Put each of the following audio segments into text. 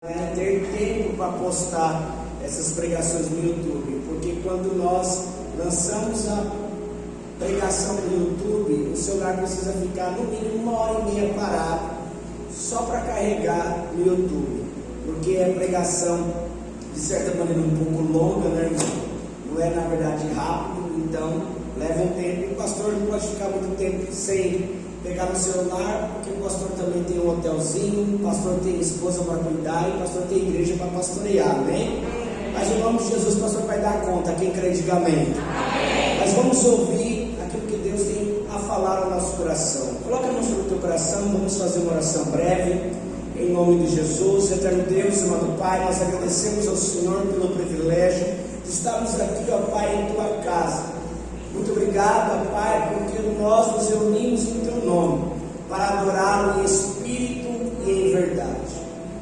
Ter tempo para postar essas pregações no YouTube, porque quando nós lançamos a pregação no YouTube, o celular precisa ficar no mínimo 1h30 parado, só para carregar no YouTube, porque é pregação de certa maneira um pouco longa, né, irmão? Não é na verdade rápido, então leva um tempo, e o pastor não pode ficar muito tempo sem pegar no celular, porque o pastor também tem um hotelzinho, o pastor tem esposa para cuidar e o pastor tem igreja para pastorear, amém? Mas em nome de Jesus o pastor vai dar conta, quem crê diga amém. Mas vamos ouvir aquilo que Deus tem a falar ao nosso coração. Coloca a mão sobre o teu coração, vamos fazer uma oração breve, em nome de Jesus. Eterno Deus, amado Pai, nós agradecemos ao Senhor pelo privilégio de estarmos aqui, ó Pai, em tua casa. Muito obrigado, ó Pai, porque nós nos reunimos em teu nome para adorá-lo em espírito e em verdade.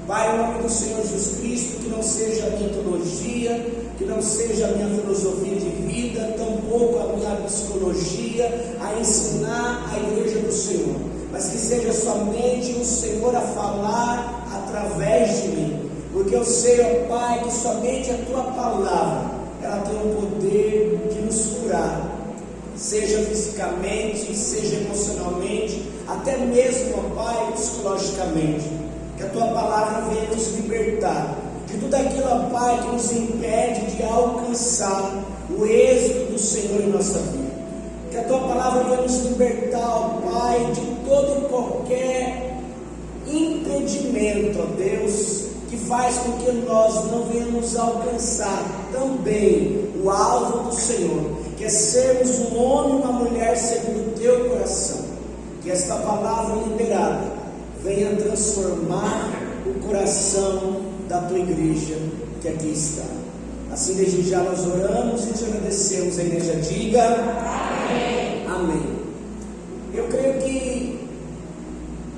Pai, em nome do Senhor Jesus Cristo, que não seja a minha teologia, que não seja a minha filosofia de vida, tampouco a minha psicologia a ensinar a igreja do Senhor, mas que seja somente o Senhor a falar através de mim, porque eu sei, ó Pai, que somente a tua palavra ela tem o poder de nos curar, seja fisicamente, seja emocionalmente, até mesmo, ó Pai, psicologicamente. Que a tua palavra venha nos libertar de tudo aquilo, ó Pai, que nos impede de alcançar o êxito do Senhor em nossa vida. Que a tua palavra venha nos libertar, ó Pai, de todo e qualquer impedimento, ó Deus, que faz com que nós não venhamos alcançar também o alvo do Senhor, que é sermos um homem e uma mulher segundo o teu coração. Que esta palavra liberada venha transformar o coração da tua igreja que aqui está. Assim, desde já nós oramos e te agradecemos. A igreja diga amém. Amém. Eu creio que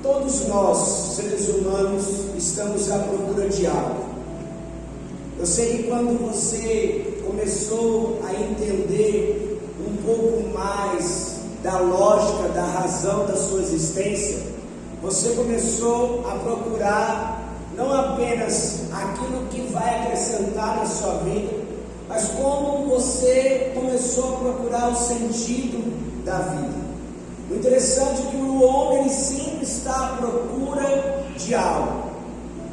todos nós, seres humanos, estamos à procura de algo. Eu sei que quando você começou a entender um pouco mais da lógica, da razão da sua existência, você começou a procurar não apenas aquilo que vai acrescentar na sua vida, mas como você começou a procurar o sentido da vida. O interessante é que o homem ele sempre está à procura de algo.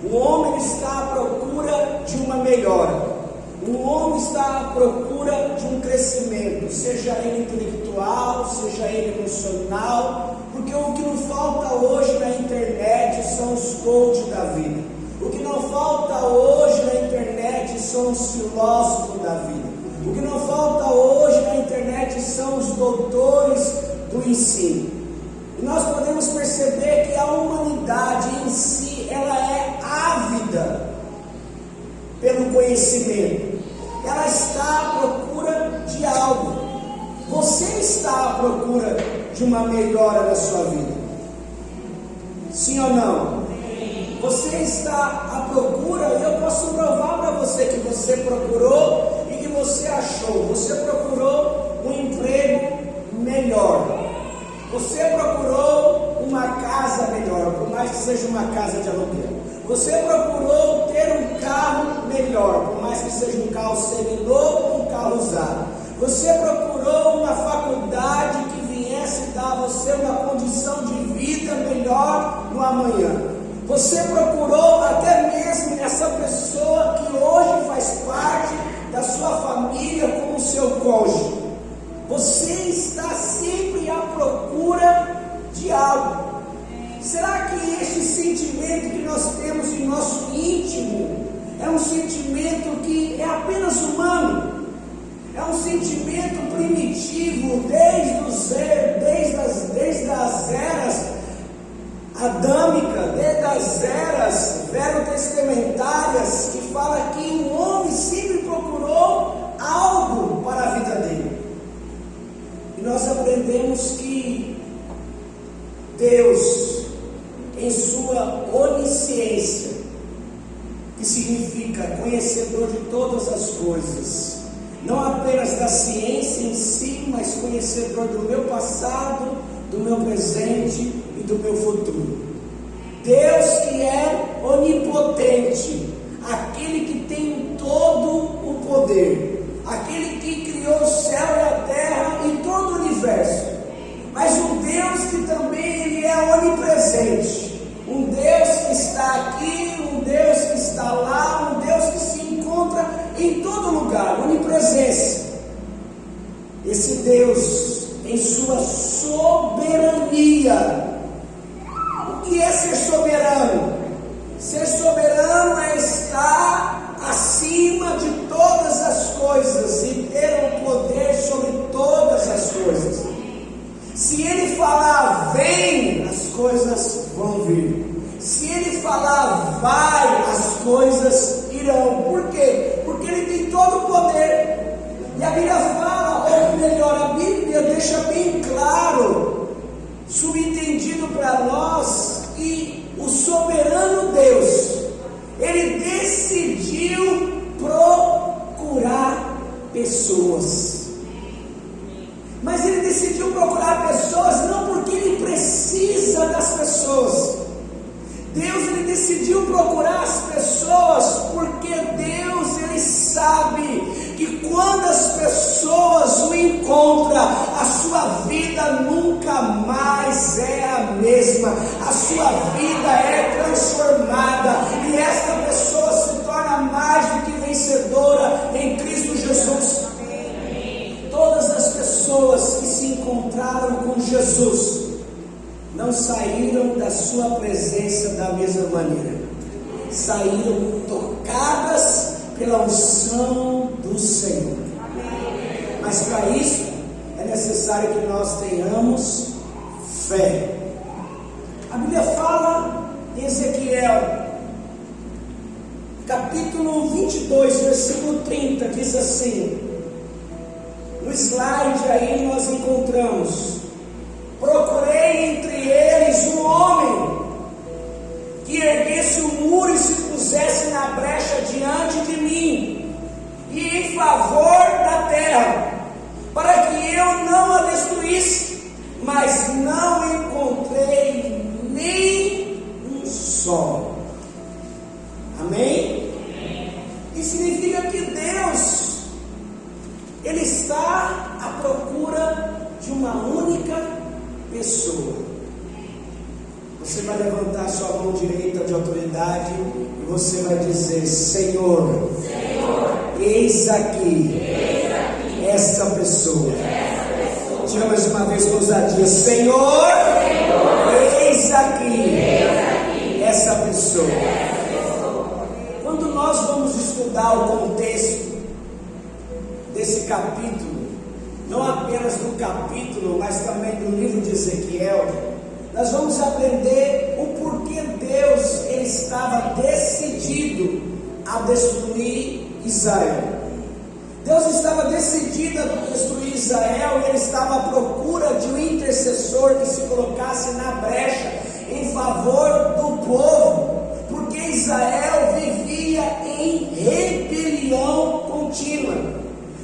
O homem está à procura de uma melhora. O homem está à procura de um crescimento, seja ele intelectual, seja ele emocional, porque o que não falta hoje na internet são os coaches da vida. O que não falta hoje na internet são os filósofos da vida. O que não falta hoje na internet são os doutores do ensino. E nós podemos perceber que a humanidade em si, ela é ávida pelo conhecimento. Ela está à procura de algo. Você está à procura de uma melhora na sua vida? Sim ou não? Você está à procura, e eu posso provar para você que você procurou e que você achou. Você procurou um emprego melhor. Você procurou uma casa melhor, por mais que seja uma casa de aluguel. Você procurou ter um carro melhor, por mais que seja um carro seminovo ou um carro usado. Você procurou uma faculdade que viesse dar a você uma condição de vida melhor no amanhã. Você procurou até mesmo essa pessoa que hoje faz parte da sua família como seu cônjuge. Você está sempre à procura de algo. Será que este sentimento que nós temos em nosso íntimo é um sentimento que é apenas humano? É um sentimento primitivo desde as eras adâmicas, desde as eras verotestamentárias, que fala que o homem sempre procurou algo para a vida dele. E nós aprendemos que Deus, em sua onisciência, que significa conhecedor de todas as coisas, não apenas da ciência em si, mas conhecedor do meu passado, do meu presente e do meu futuro. Deus que é onipotente, aquele que tem todo o poder, aquele que criou o céu e a terra e todo o universo, mas um Deus que também ele é onipresente, um Deus que está aqui, um Deus que está lá, um Deus que se encontra em todo lugar, onipresença. Esse Deus, em sua soberania, o que é ser soberano? Ser soberano é estar acima de todas as coisas e ter o poder sobre todas as coisas. Se ele falar vem, as coisas vão vir. Se ele falar vai, as coisas irão. Por quê? Porque ele tem todo o poder. E a Bíblia fala, ou melhor, a Bíblia deixa bem claro, subentendido para nós, que o soberano Deus, ele decidiu procurar pessoas. Mas ele decidiu procurar pessoas não porque ele precisa das pessoas. Deus ele decidiu procurar as pessoas porque Deus ele sabe que quando as pessoas o encontram, a sua vida nunca mais é a mesma, a sua vida é transformada e esta pessoa se torna mais do que vencedora em Cristo Jesus. Todas as pessoas que se encontraram com Jesus não saíram da sua presença da mesma maneira, saíram tocadas pela unção do Senhor. Mas para isso é necessário que nós tenhamos fé. A Bíblia fala em Ezequiel capítulo 22, versículo 30, diz assim, no slide aí nós encontramos: procurei entre eles um homem que erguesse o muro e se pusesse na brecha diante de mim e em favor da terra, para que eu não a destruísse, mas não encontrei nem um só. Amém? Isso significa que Deus ele está à procura de uma única pessoa. Você vai levantar sua mão direita de autoridade e você vai dizer: Senhor, eis aqui essa pessoa. Diga mais uma vez com ousadia: Senhor, eis aqui essa pessoa. Quando nós vamos estudar o contexto desse capítulo, não apenas do capítulo, mas também do livro de Ezequiel, nós vamos aprender o porquê Deus ele estava decidido a destruir Israel. Deus estava decidido a destruir Israel e ele estava à procura de um intercessor que se colocasse na brecha em favor do povo, porque Israel vivia em rebelião contínua.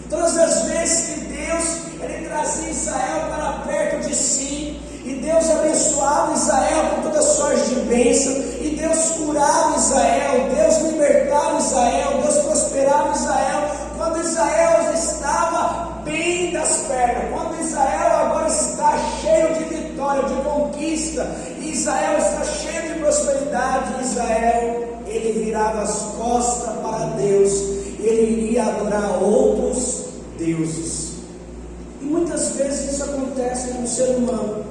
Todas as vezes que Deus ele trazia Israel para perto de si, e Deus abençoava Israel com toda sorte de bênção, e Deus curava Israel, Deus libertava Israel, Deus prosperava Israel, quando Israel estava bem das pernas, quando Israel agora está cheio de vitória, de conquista, e Israel está cheio de prosperidade, Israel ele virava as costas para Deus, ele iria adorar outros deuses. E muitas vezes isso acontece com o ser humano.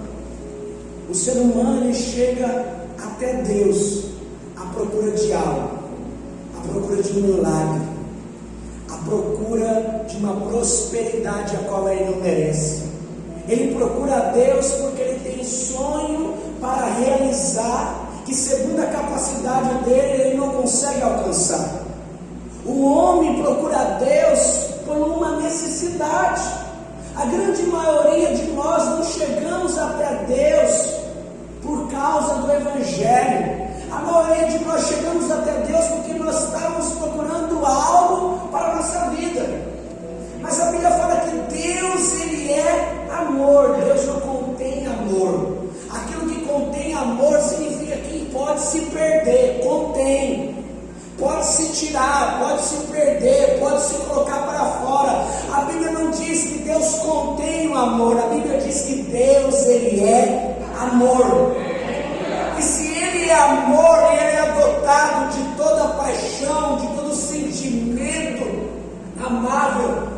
O ser humano ele chega até Deus à procura de algo, à procura de um milagre, à procura de uma prosperidade a qual ele não merece. Ele procura a Deus porque ele tem sonho para realizar, que segundo a capacidade dele ele não consegue alcançar. O homem procura a Deus por uma necessidade. A grande maioria de nós não chegamos até Deus por causa do Evangelho. A maioria de nós chegamos até Deus porque nós estávamos procurando algo para a nossa vida. Mas a Bíblia fala que Deus ele é amor. Deus não contém amor. Aquilo que contém amor significa que pode se tirar, pode se perder, pode se colocar para fora. A Bíblia não diz que Deus contém o amor, a Bíblia diz que Deus, Ele é amor. E se Ele é amor, Ele é dotado de toda paixão, de todo sentimento amável.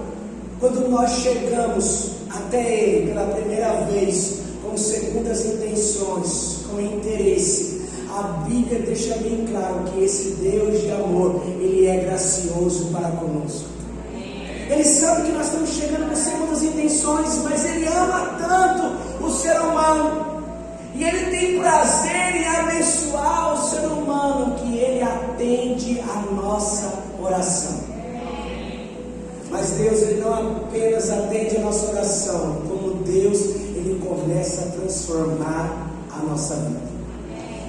Quando nós chegamos até Ele pela primeira vez, com segundas intenções, com interesse, a Bíblia deixa bem claro que esse Deus de amor, Ele é gracioso para conosco. Ele sabe que nós estamos chegando com segundas intenções, mas Ele ama tanto o ser humano, e Ele tem prazer em abençoar o ser humano, que Ele atende a nossa oração. Mas Deus, Ele não apenas atende a nossa oração, como Deus, Ele começa a transformar a nossa vida.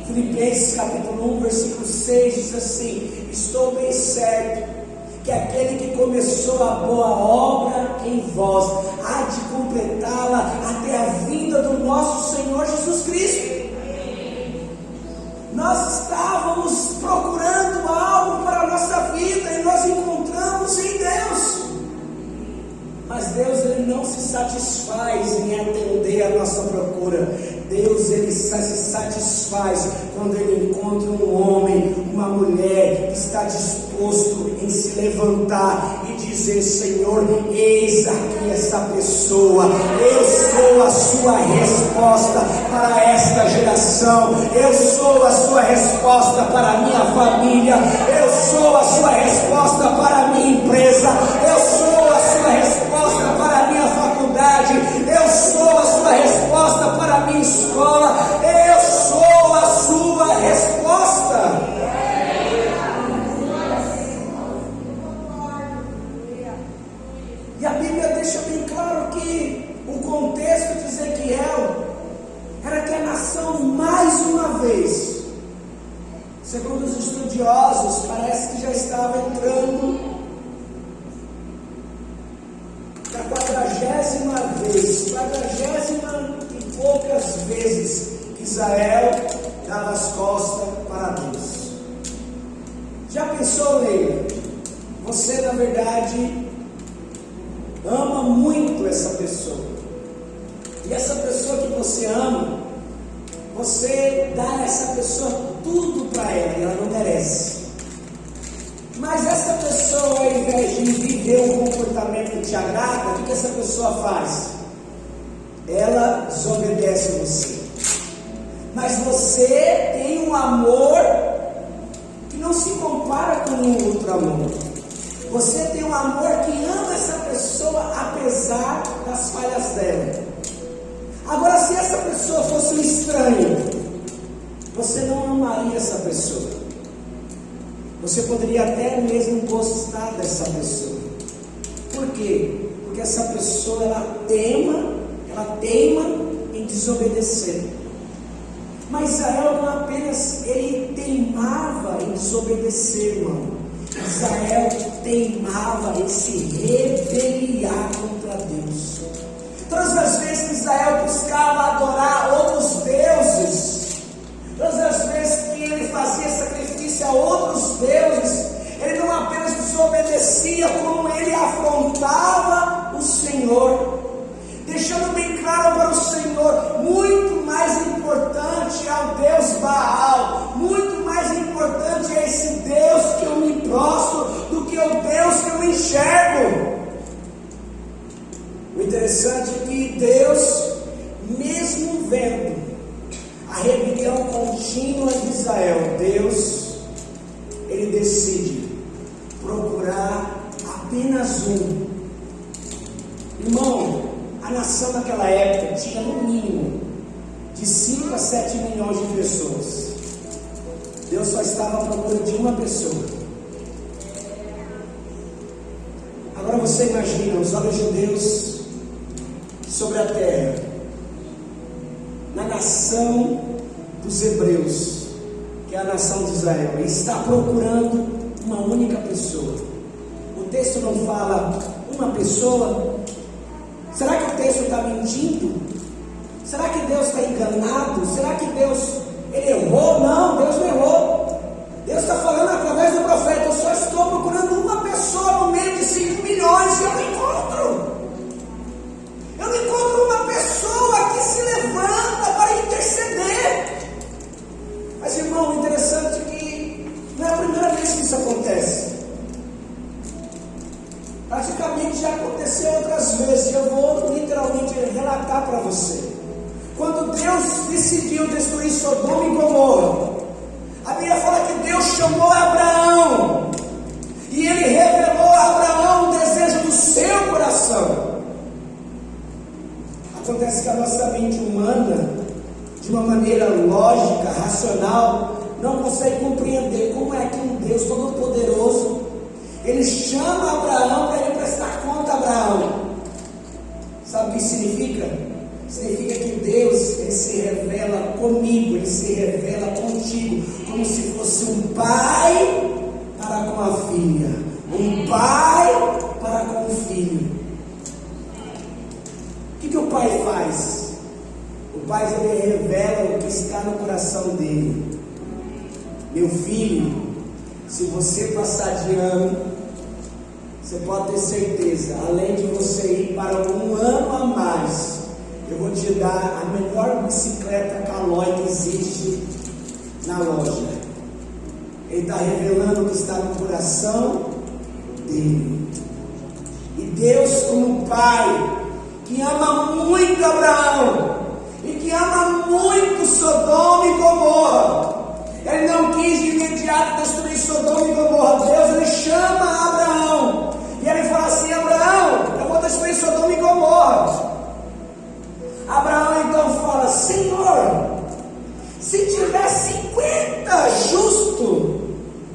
Filipenses capítulo 1, versículo 6 diz assim: estou bem certo que aquele que começou a boa obra em vós há de completá-la até a vinda do nosso Senhor Jesus Cristo. Nós estávamos procurando algo para a nossa vida e nós encontramos em Deus. Mas Deus, Ele não se satisfaz em atender a nossa procura. Deus, Ele se satisfaz quando Ele encontra um homem, uma mulher que está disposto em se levantar e dizer: Senhor, eis aqui essa pessoa, eu sou a sua resposta para esta geração, eu sou a sua resposta para a minha família, eu sou a sua resposta para a minha empresa, eu sou a sua resposta para a minha faculdade, eu sou a sua resposta para a minha escola, eu sou a sua resposta. E a Bíblia deixa bem claro que o contexto de Ezequiel era que a nação, mais uma vez, segundo os estudiosos, parece que já estava entrando na 40ª vez, 40 e poucas vezes que Israel dava as costas para Deus. Já pensou, Leila? Você, na verdade, ama muito essa pessoa, e essa pessoa que você ama, você dá a essa pessoa tudo para ela, e ela não merece. Mas essa pessoa, ao invés de viver um comportamento que te agrada, o que essa pessoa faz? Ela desobedece você. Mas você tem um amor que não se compara com nenhum outro amor. Você tem um amor que ama essa pessoa apesar das falhas dela. Agora, se essa pessoa fosse um estranho, você não amaria essa pessoa. Você poderia até mesmo gostar dessa pessoa. Por quê? Porque essa pessoa, ela teima em desobedecer. Mas Israel não apenas ele teimava em desobedecer, irmão. Israel teimava em se rebeliar contra Deus. Todas as vezes que Israel buscava adorar outros deuses, todas as vezes que ele fazia sacrifício a outros deuses, ele não apenas desobedecia, como ele afrontava o Senhor, deixando bem claro para o Senhor: muito mais importante é o Deus Baal, muito mais importante é esse Deus que eu me prostro do que o Deus que eu enxergo. O interessante é que Deus, mesmo vendo a rebelião contínua de Israel, Deus, ele decide procurar apenas um. Irmão, a nação naquela época tinha no mínimo de 5 a 7 milhões de pessoas. Deus só estava à procura de uma pessoa. Agora você imagina os olhos de Deus sobre a terra, na nação dos hebreus, que é a nação de Israel. Ele está procurando uma única pessoa. O texto não fala uma pessoa. Será que o texto está mentindo? Será que Deus está enganado? Será que Deus ele errou? Não, Deus não errou. Deus está falando através do profeta: eu só isso acontece? Praticamente já aconteceu outras vezes. Eu vou literalmente relatar para você. Quando Deus decidiu destruir Sodoma e Gomorra, a Bíblia fala que Deus chamou Abraão e Ele revelou a Abraão o desejo do seu coração. Acontece que a nossa mente humana, de uma maneira lógica, racional, não consegue compreender como é que um Deus todo-poderoso, Ele chama Abraão para Ele prestar conta a Abraão. Sabe o que isso significa? Significa que Deus, Ele se revela comigo, Ele se revela contigo, como se fosse um pai para com a filha, um pai para com o filho. O que o pai faz? O pai, ele revela o que está no coração dele. Meu filho, se você passar de ano, você pode ter certeza, além de você ir para um ano a mais, eu vou te dar a melhor bicicleta Caloi que existe na loja. Ele está revelando o que está no coração dele. E Deus, como pai, que ama muito Abraão e que ama muito Sodoma e Gomorra, Ele não quis de imediato destruir Sodoma e Gomorra. Deus, Ele chama Abraão e Ele fala assim: Abraão, eu vou destruir Sodoma e Gomorra. Abraão então fala: Senhor, se tiver 50 justos,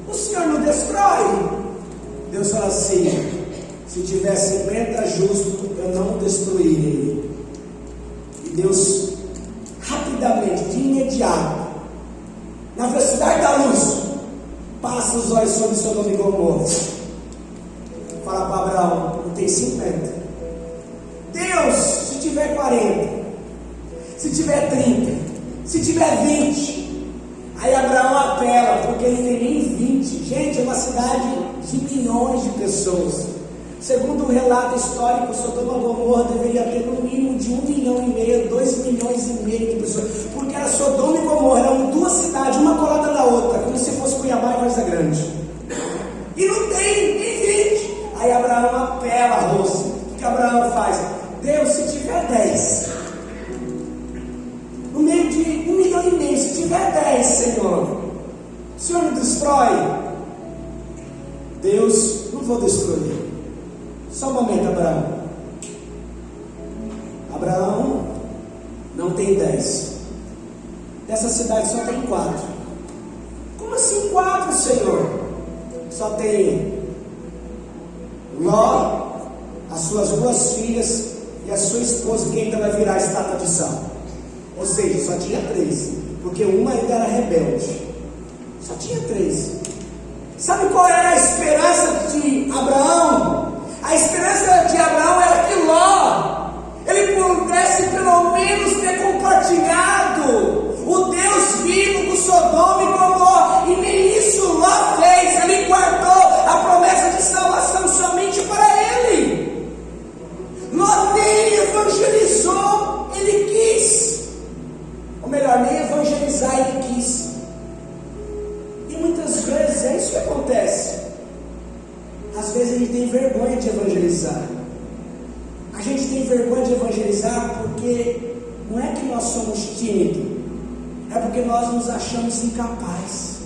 o Senhor não destrói? Deus fala assim: se tiver 50 justos, eu não destruirei. E Deus, rapidamente, de imediato, na velocidade da luz, passa os olhos sobre Sodoma e Gomorra. Fala para Abraão: não tem 50. Deus, se tiver 40, se tiver 30, se tiver 20. Aí Abraão apela, porque ele tem nem 20. Gente, é uma cidade de milhões de pessoas. Segundo o relato histórico, Sodoma e Gomorra deveria ter no mínimo de 1,5 milhão, 2,5 milhões de pessoas, porque era Sodoma e Gomorra, eram duas cidades, uma colada na outra, como se fosse Cuiabá e Várzea Grande. E não tem nem 20. Aí Abraão apela a Rose. O que Abraão faz? Deus, se tiver 10, no meio de 1,5 milhão, se tiver 10, Senhor, o Senhor não destrói? Deus, não vou destruir. Só um momento, Abraão. Abraão não tem 10. Dessa cidade só tem 4. Como assim 4, Senhor? Só tem Ló, as suas 2 filhas e a sua esposa, que ainda vai virar estátua de sal. Ou seja, só tinha 3, porque uma ainda era rebelde. Só tinha 3. Sabe qual era a esperança de Abraão? A esperança de Abraão era que Ló, ele pudesse pelo menos ter compartilhado o Deus vivo com Sodoma e Gomorra, e nem isso Ló fez. Ele guardou a promessa de salvação somente para ele. Ló nem evangelizou, ele quis. Ou melhor, nem evangelizar ele quis. E muitas vezes é isso que acontece. Às vezes a gente tem vergonha de evangelizar. A gente tem vergonha de evangelizar porque não é que nós somos tímidos, é porque nós nos achamos incapazes.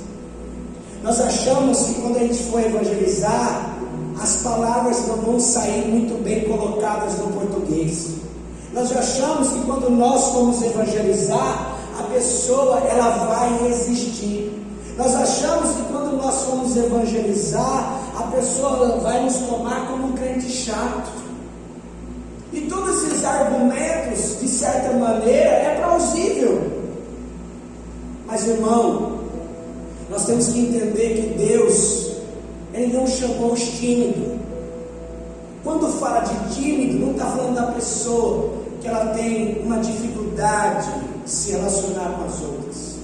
Nós achamos que quando a gente for evangelizar, as palavras não vão sair muito bem colocadas no português. Nós achamos que quando nós formos evangelizar, a pessoa ela vai resistir. Nós achamos que quando nós formos evangelizar, a pessoa vai nos tomar como um crente chato. E todos esses argumentos, de certa maneira, é plausível. Mas, irmão, nós temos que entender que Deus, Ele não chamou os tímidos. Quando fala de tímido, não está falando da pessoa que ela tem uma dificuldade de se relacionar com as outras,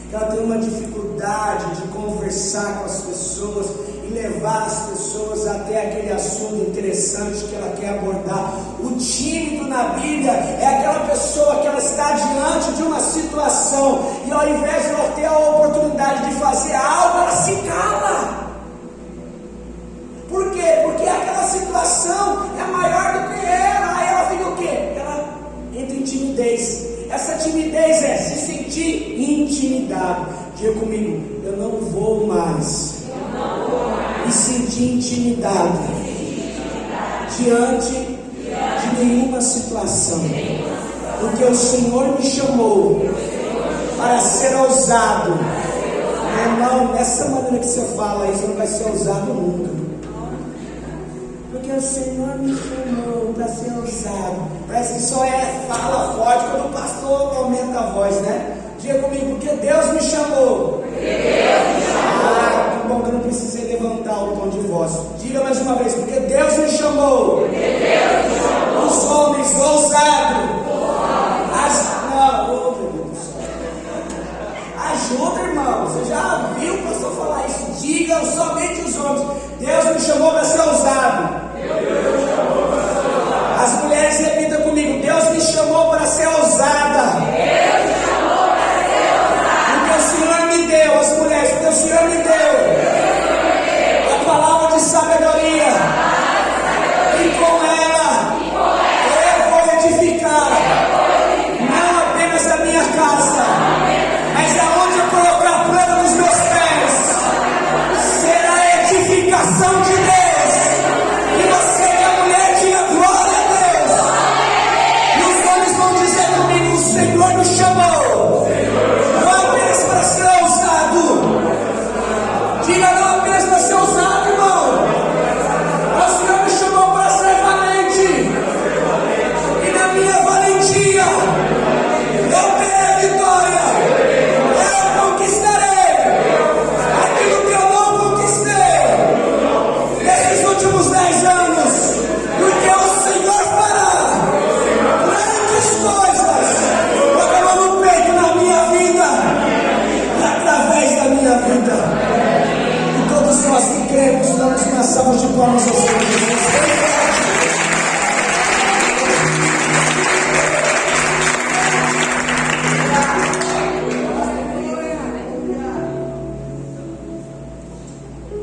que ela tem uma dificuldade de conversar com as pessoas e levar as pessoas até aquele assunto interessante que ela quer abordar. O tímido na Bíblia é aquela pessoa que ela está diante de uma situação e ao invés de ela ter a oportunidade de fazer algo, ela se cala. me sentir intimidado diante de nenhuma situação, porque o Senhor me chamou para ser ousado. Meu irmão, nessa maneira que você fala isso, não vai ser ousado nunca, porque o Senhor me chamou para ser ousado. Parece que só fala forte quando o pastor aumenta a voz, né? Diga comigo, porque Deus me chamou. Ah, que bom que eu não precisei levantar o tom de voz. Diga mais uma vez, porque Deus me chamou. Os homens ousados. Não, meu Deus do céu. Ajuda, irmão. Você já viu o pastor falar isso? Diga somente os homens. Deus me chamou para ser ousado. As mulheres repitam comigo, Deus me chamou para ser ousada. Porque o Senhor me deu, as mulheres, porque o Senhor me deu a palavra de sabedoria, e com ela eu vou edificar não apenas a minha casa, mas aonde eu colocar a planta dos meus pés será a edificação de Deus. E você, minha mulher, diga glória a Deus. E os homens vão dizer comigo, o Senhor me chamou não apenas para ser ousado. Diga, não apenas para ser ousado, irmão. O Senhor me chamou para ser valente. E na minha valentia eu terei a vitória. Eu conquistarei aquilo que eu não conquistei nesses últimos 10 anos, porque o Senhor fará grandes coisas com a mão no peito na minha vida e através da minha vida. E todos nós que cremos, damos uma salva de palmas ao Senhor Jesus.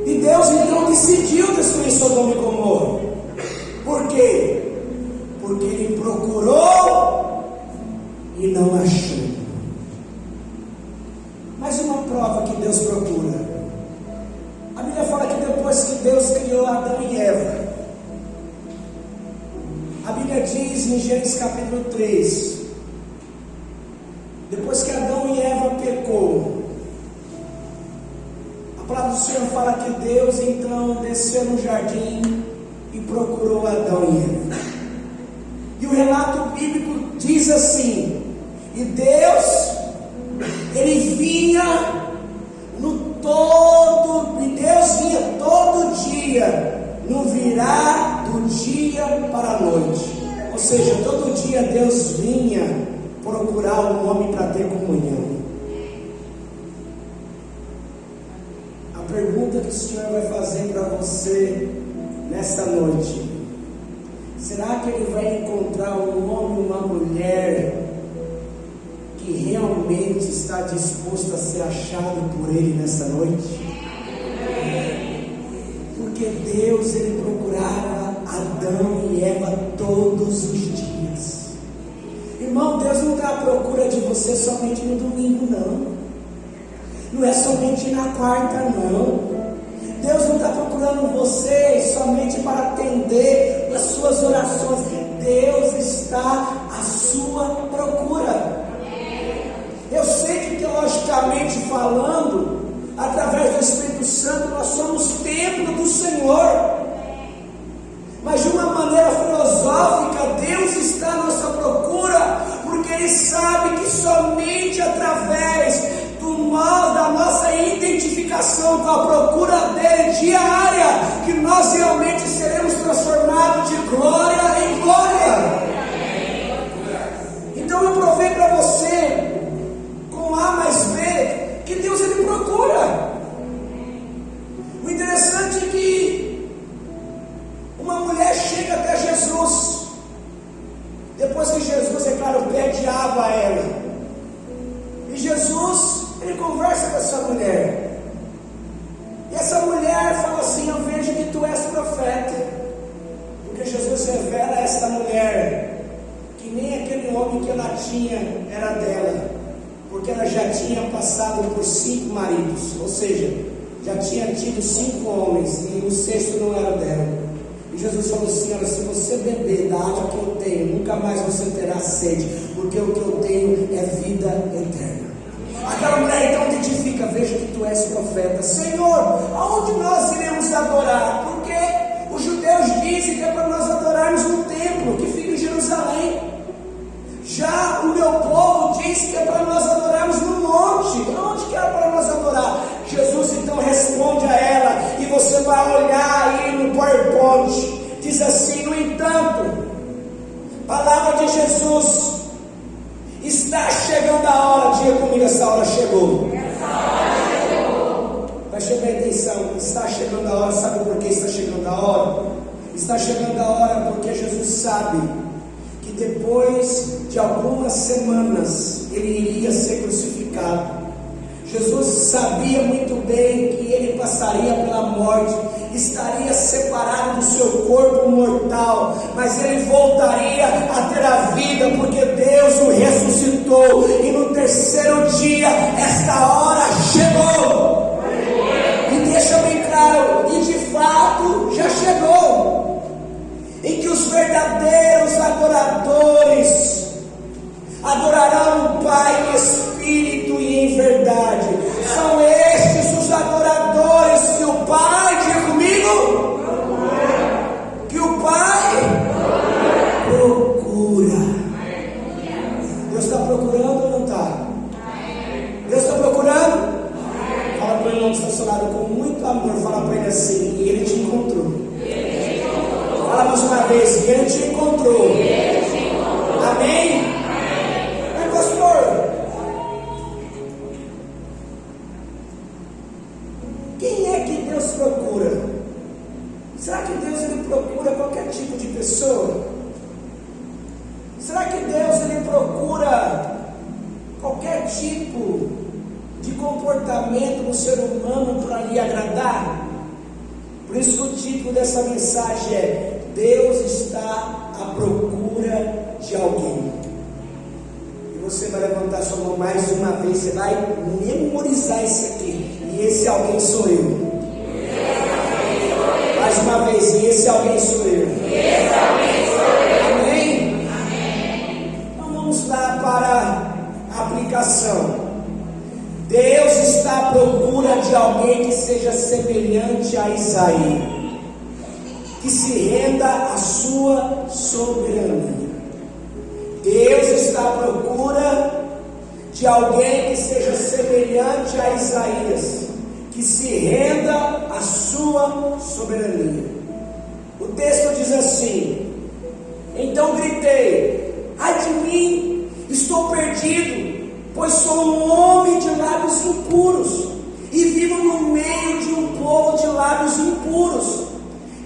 E Deus então decidiu destruir Sodoma e Gomorra. Por quê? Porque ele procurou e não achou. Mais uma prova que Deus procura. A Bíblia fala que depois que Deus criou Adão e Eva, a Bíblia diz em Gênesis capítulo 3, depois que Adão e Eva pecou, a palavra do Senhor fala que Deus então desceu no jardim e procurou Adão e Eva. E o relato bíblico diz assim: e Deus, ele vinha todo dia, no virar do dia para a noite. Ou seja, todo dia Deus vinha procurar o homem para ter comunhão. A pergunta que o Senhor vai fazer para você nesta noite: será que ele vai encontrar um homem e uma mulher que realmente está disposto a ser achado por ele nessa noite? Porque Deus, ele procurava Adão e Eva todos os dias. Irmão, Deus não está à procura de você somente no domingo, não. Não é somente na quarta, não. Deus não está procurando você somente para atender as suas orações. Deus está à sua procura. Eu sei que teologicamente falando, através do Espírito Santo, nós somos templo do Senhor. Mas de uma maneira filosófica, Deus está à nossa procura, porque Ele sabe que somente através da nossa identificação com a procura dEle diária, que nós realmente seremos transformados de glória em glória. Então eu provei para você, com A mais B, que Deus ele procura. O interessante é que uma mulher chega até Jesus, depois que Jesus, é claro, pede água a ela, e Jesus, ele conversa com essa mulher, e essa mulher fala assim: eu vejo que tu és profeta, porque Jesus revela a esta mulher que nem aquele homem que ela tinha era dela, porque ela já tinha passado por 5 maridos. Ou seja, já tinha tido 5 homens e o sexto não era dela. E Jesus falou assim: olha, se você beber da água que eu tenho, nunca mais você terá sede, porque o que eu tenho é vida eterna. Aquela mulher então identifica: veja que tu és profeta. Senhor, aonde nós iremos adorar? Porque os judeus dizem que é para nós adorarmos no templo que fica em Jerusalém. Já o meu povo diz que é para nós adorarmos no monte. Onde que é para nós adorar? Jesus então responde a ela, e você vai olhar aí no PowerPoint, diz assim: no entanto, palavra de Jesus, está chegando a hora. Diga comigo: essa hora chegou. Preste bem atenção, está chegando a hora. Sabe por que está chegando a hora? Está chegando a hora porque Jesus sabe que depois de algumas semanas ele iria ser crucificado. Jesus sabia muito bem que ele passaria pela morte, estaria separado do seu corpo mortal, mas ele voltaria a ter a vida, porque Deus o ressuscitou, e no terceiro dia esta hora chegou. E deixa bem claro, e de fato já chegou, em que os verdadeiros adoradores adorarão o Pai em espírito e em verdade. São estes os adoradores que o Pai, diga comigo, que o Pai procura. Deus está procurando ou não está? Deus está procurando? Fala para o irmão que está ao seu lado com muito amor. Fala para ele assim: e ele te encontrou. Fala mais uma vez: e ele te encontrou. Amém? Pastor, quem é que Deus procura? Será que Deus ele procura qualquer tipo de pessoa? Será que Deus ele procura qualquer tipo de comportamento no ser humano para lhe agradar? Por isso que o título dessa mensagem é: Deus está à procura de alguém. Você vai levantar sua mão mais uma vez, você vai memorizar isso aqui. E esse alguém sou eu. Mais uma vez, e esse alguém sou eu. Amém? Então vamos lá para a aplicação. Deus está à procura de alguém que seja semelhante a Isaías, que se renda à sua soberania. Deus está à procura de alguém que seja semelhante a Isaías, que se renda à sua soberania. O texto diz assim: então gritei: ai de mim, estou perdido, pois sou um homem de lábios impuros, e vivo no meio de um povo de lábios impuros,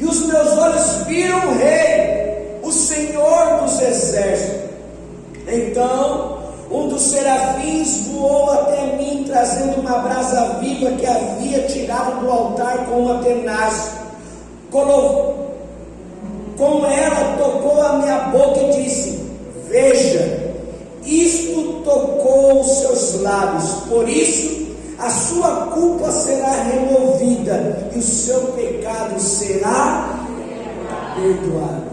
e os meus olhos viram o Rei, o Senhor dos exércitos. Então um dos serafins voou até mim, trazendo uma brasa viva que havia tirado do altar com uma tenaz. Com ela tocou a minha boca e disse: veja, isto tocou os seus lábios, por isso a sua culpa será removida e o seu pecado será perdoado.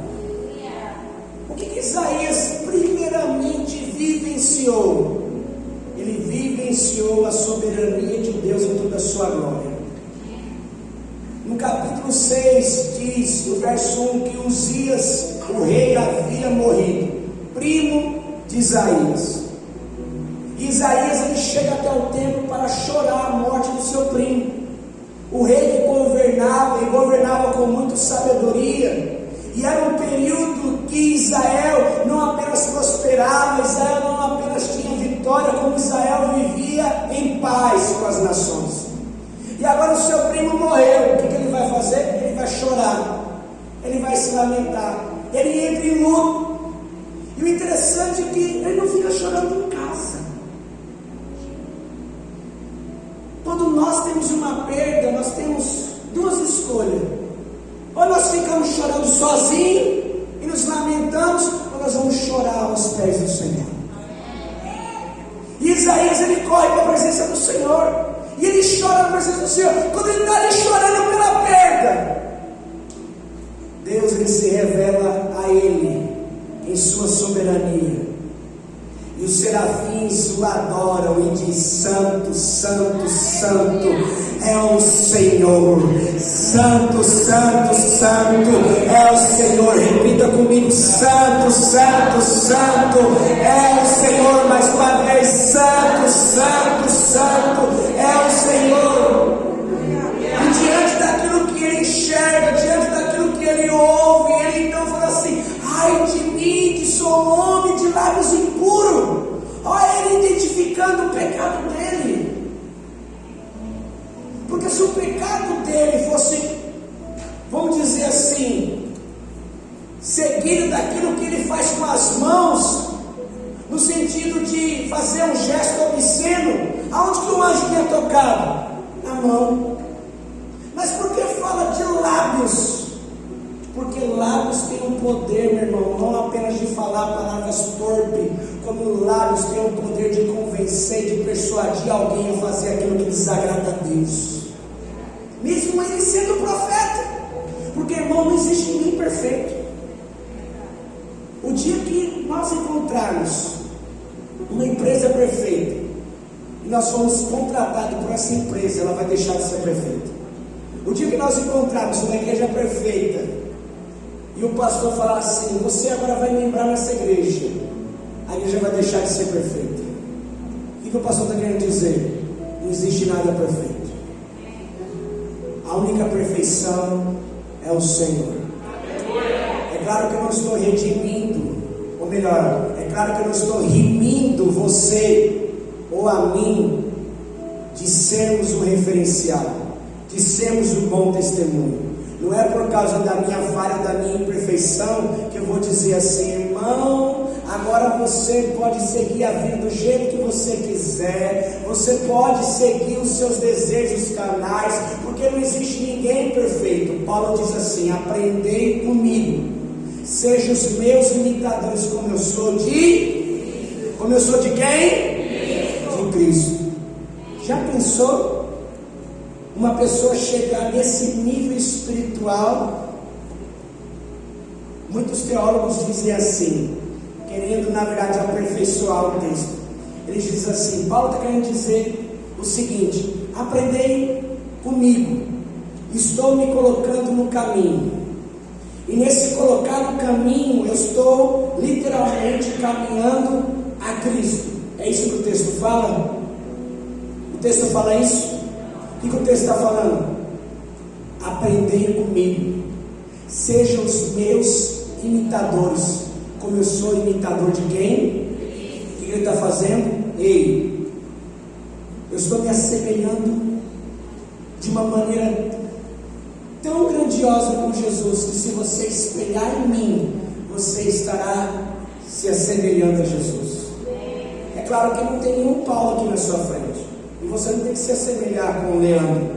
O que Isaías primeiramente vivenciou? Ele vivenciou a soberania de Deus em toda a sua glória. No capítulo 6 diz, no verso 1, que Uzias, o rei, havia morrido, primo de Isaías. E Isaías ele chega até o templo para chorar a morte do seu primo. O rei que governava, e governava com muita sabedoria. E era um período que Israel não apenas prosperava, Israel não apenas tinha vitória, como Israel vivia em paz com as nações. E agora o seu primo morreu. O que ele vai fazer? Ele vai chorar, ele vai se lamentar, ele entra em luto. E o interessante é que ele não fica chorando em casa. Quando nós temos uma perda, nós temos duas escolhas: ou nós ficamos chorando sozinhos e nos lamentamos, ou nós vamos chorar aos pés do Senhor. E Isaías ele corre para a presença do Senhor. E ele chora na presença do Senhor. Quando ele está ali chorando pela perda, Deus ele se revela a ele em sua soberania. E os serafins o adoram e diz: Santo, Santo, Santo é o Senhor. Santo, Santo, Santo é o Senhor. Repita comigo: Santo, Santo, Santo é o Senhor. Mais uma vez: Santo, Santo, Santo é o Senhor. E diante daquilo que ele enxerga, diante daquilo que ele ouve, ele então fala assim: ai de mim, que sou homem de lábios impuros. Olha ele identificando o pecado dele. Porque se o pecado dele fosse, vamos dizer assim, seguido daquilo que ele faz com as mãos, no sentido de fazer um gesto obsceno, aonde que o anjo tinha tocado? Na mão. Mas por que fala de lábios? Porque lábios têm um poder, meu irmão, não apenas de falar palavras torpes, como lábios têm o poder de convencer, de persuadir alguém a fazer aquilo que desagrada a Deus. Mesmo ele sendo profeta. Porque, irmão, não existe ninguém perfeito. O dia que nós encontrarmos uma empresa perfeita, e nós fomos contratados por essa empresa, ela vai deixar de ser perfeita. O dia que nós encontrarmos uma igreja perfeita, e o pastor falar assim: você agora vai membrar nessa igreja, a igreja vai deixar de ser perfeita. O que o pastor está querendo dizer? Não existe nada perfeito. A única perfeição é o Senhor. É claro que eu não estou redimindo, ou melhor, é claro que eu não estou remindo você ou a mim de sermos um referencial, de sermos um bom testemunho. Não é por causa da minha falha, da minha imperfeição, que eu vou dizer assim: irmão, agora você pode seguir a vida do jeito que você quiser, você pode seguir os seus desejos carnais, porque não existe ninguém perfeito. Paulo diz assim: aprendei comigo, sejam os meus imitadores, como eu sou de quem? De Cristo. Já pensou? Uma pessoa chegar nesse nível espiritual? Muitos teólogos dizem assim, querendo na verdade aperfeiçoar o texto. Eles dizem assim: Paulo está querendo dizer o seguinte: aprendei comigo, estou me colocando no caminho, e nesse colocar no caminho eu estou literalmente caminhando a Cristo. É isso que o texto fala? O texto fala isso? O que o texto está falando? Aprendei comigo, sejam os meus imitadores, como eu sou imitador de quem? O que ele está fazendo? Ei, eu estou me assemelhando de uma maneira tão grandiosa como Jesus, que se você espelhar em mim, você estará se assemelhando a Jesus. É claro que não tem nenhum Paulo aqui na sua frente. E você não tem que se assemelhar com o Leandro.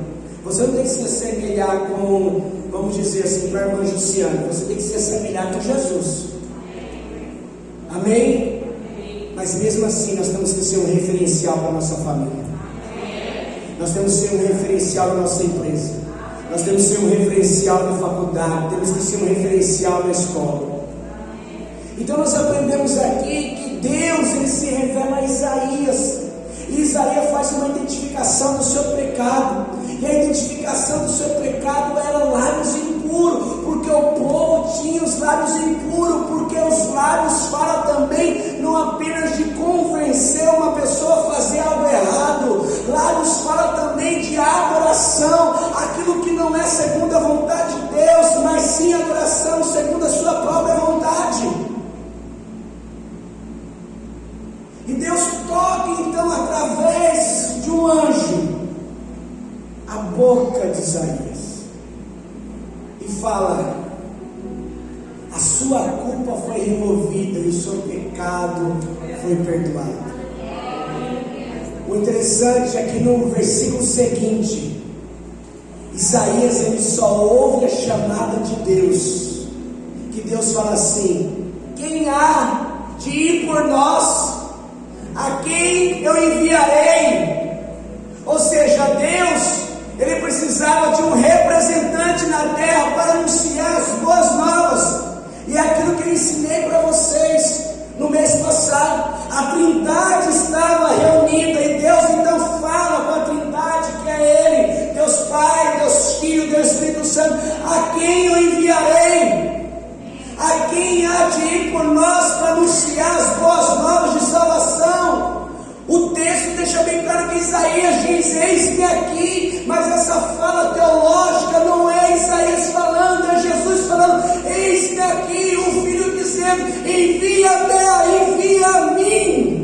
Você não tem que se assemelhar com, vamos dizer assim, com a irmã Jussiana. Você tem que se assemelhar com Jesus. Amém? Mas mesmo assim nós temos que ser um referencial para a nossa família. Nós temos que ser um referencial na nossa empresa. Nós temos que ser um referencial na faculdade. Temos que ser um referencial na escola. Então nós aprendemos aqui que Deus ele se revela a Isaías. E Isaías faz uma identificação do seu pecado. E a identificação do seu pecado era lábios impuros, porque o povo tinha os lábios impuros, porque os lábios falam também não apenas de convencer uma pessoa a fazer algo errado. Lábios falam também de adoração, aquilo que não é segundo a vontade de Deus, mas sim adoração segundo a sua própria vontade. E Deus toca então através de um anjo a boca de Isaías e fala: a sua culpa foi removida e o seu pecado foi perdoado. O interessante é que no versículo seguinte, Isaías ele só ouve a chamada de Deus, que Deus fala assim: quem há de ir por nós? A quem eu enviarei? Ou seja, Deus, Ele precisava de um representante na terra para anunciar as boas novas. E é aquilo que eu ensinei para vocês no mês passado. A Trindade estava reunida e Deus então fala com a Trindade, que é Ele, Deus Pai, Deus Filho, Deus Espírito Santo: a quem eu enviarei? A quem há de ir por nós para anunciar as boas novas de salvação? O texto deixa bem claro que Isaías diz: eis-me aqui. Mas essa fala teológica não é Isaías falando, é Jesus falando: eis-me aqui, o Filho dizendo: envia a mim.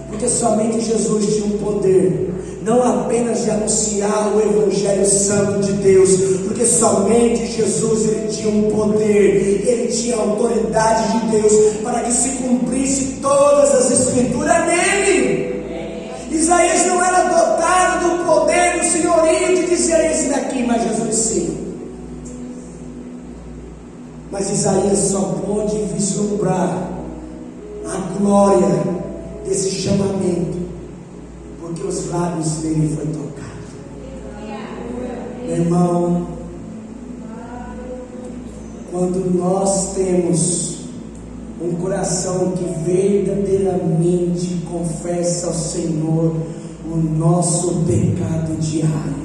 Porque somente Jesus tinha um poder, não apenas de anunciar o Evangelho Santo de Deus, porque somente Jesus, Ele tinha um poder, Ele tinha a autoridade de Deus para que se cumprisse todas as Escrituras nele. Isaías não era dotado do poder, do senhorio de dizer: eis-me aqui, mas Jesus sim. Mas Isaías só pôde vislumbrar a glória desse chamamento porque os lábios dele foi tocado. Meu irmão, quando nós temos um coração que verdadeiramente confessa ao Senhor o nosso pecado diário,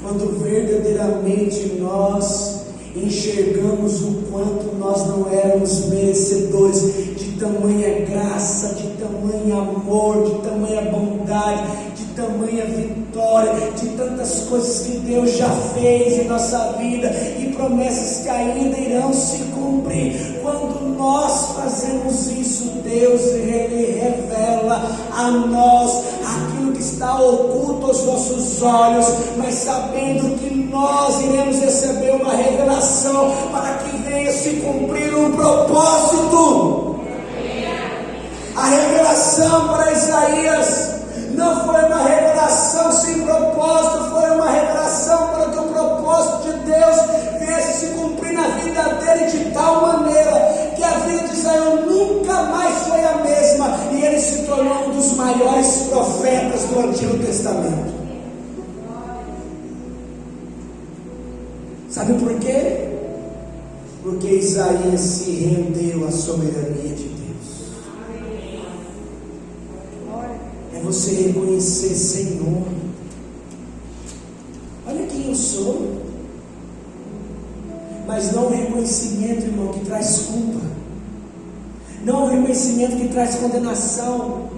quando verdadeiramente nós enxergamos o quanto nós não éramos merecedores de tamanha graça, de tamanho amor, de tamanha bondade, de tamanha vitória, de tantas coisas que Deus já fez em nossa vida e promessas que ainda irão se cumprir. Quando nós fazemos isso, Deus, Ele revela a nós aquilo que está oculto aos nossos olhos, mas sabendo que nós iremos receber uma revelação para que venha se cumprir um propósito. A revelação para Isaías não foi uma revelação sem propósito, foi uma revelação para que o propósito de Deus viesse se cumprir na vida dele de tal maneira que a vida de Israel nunca mais foi a mesma e ele se tornou um dos maiores profetas do Antigo Testamento. Sabe por quê? Porque Isaías se rendeu à soberania de Deus. É você reconhecer: Senhor, olha quem eu sou. Mas não um reconhecimento, irmão, que traz culpa, não um reconhecimento que traz condenação,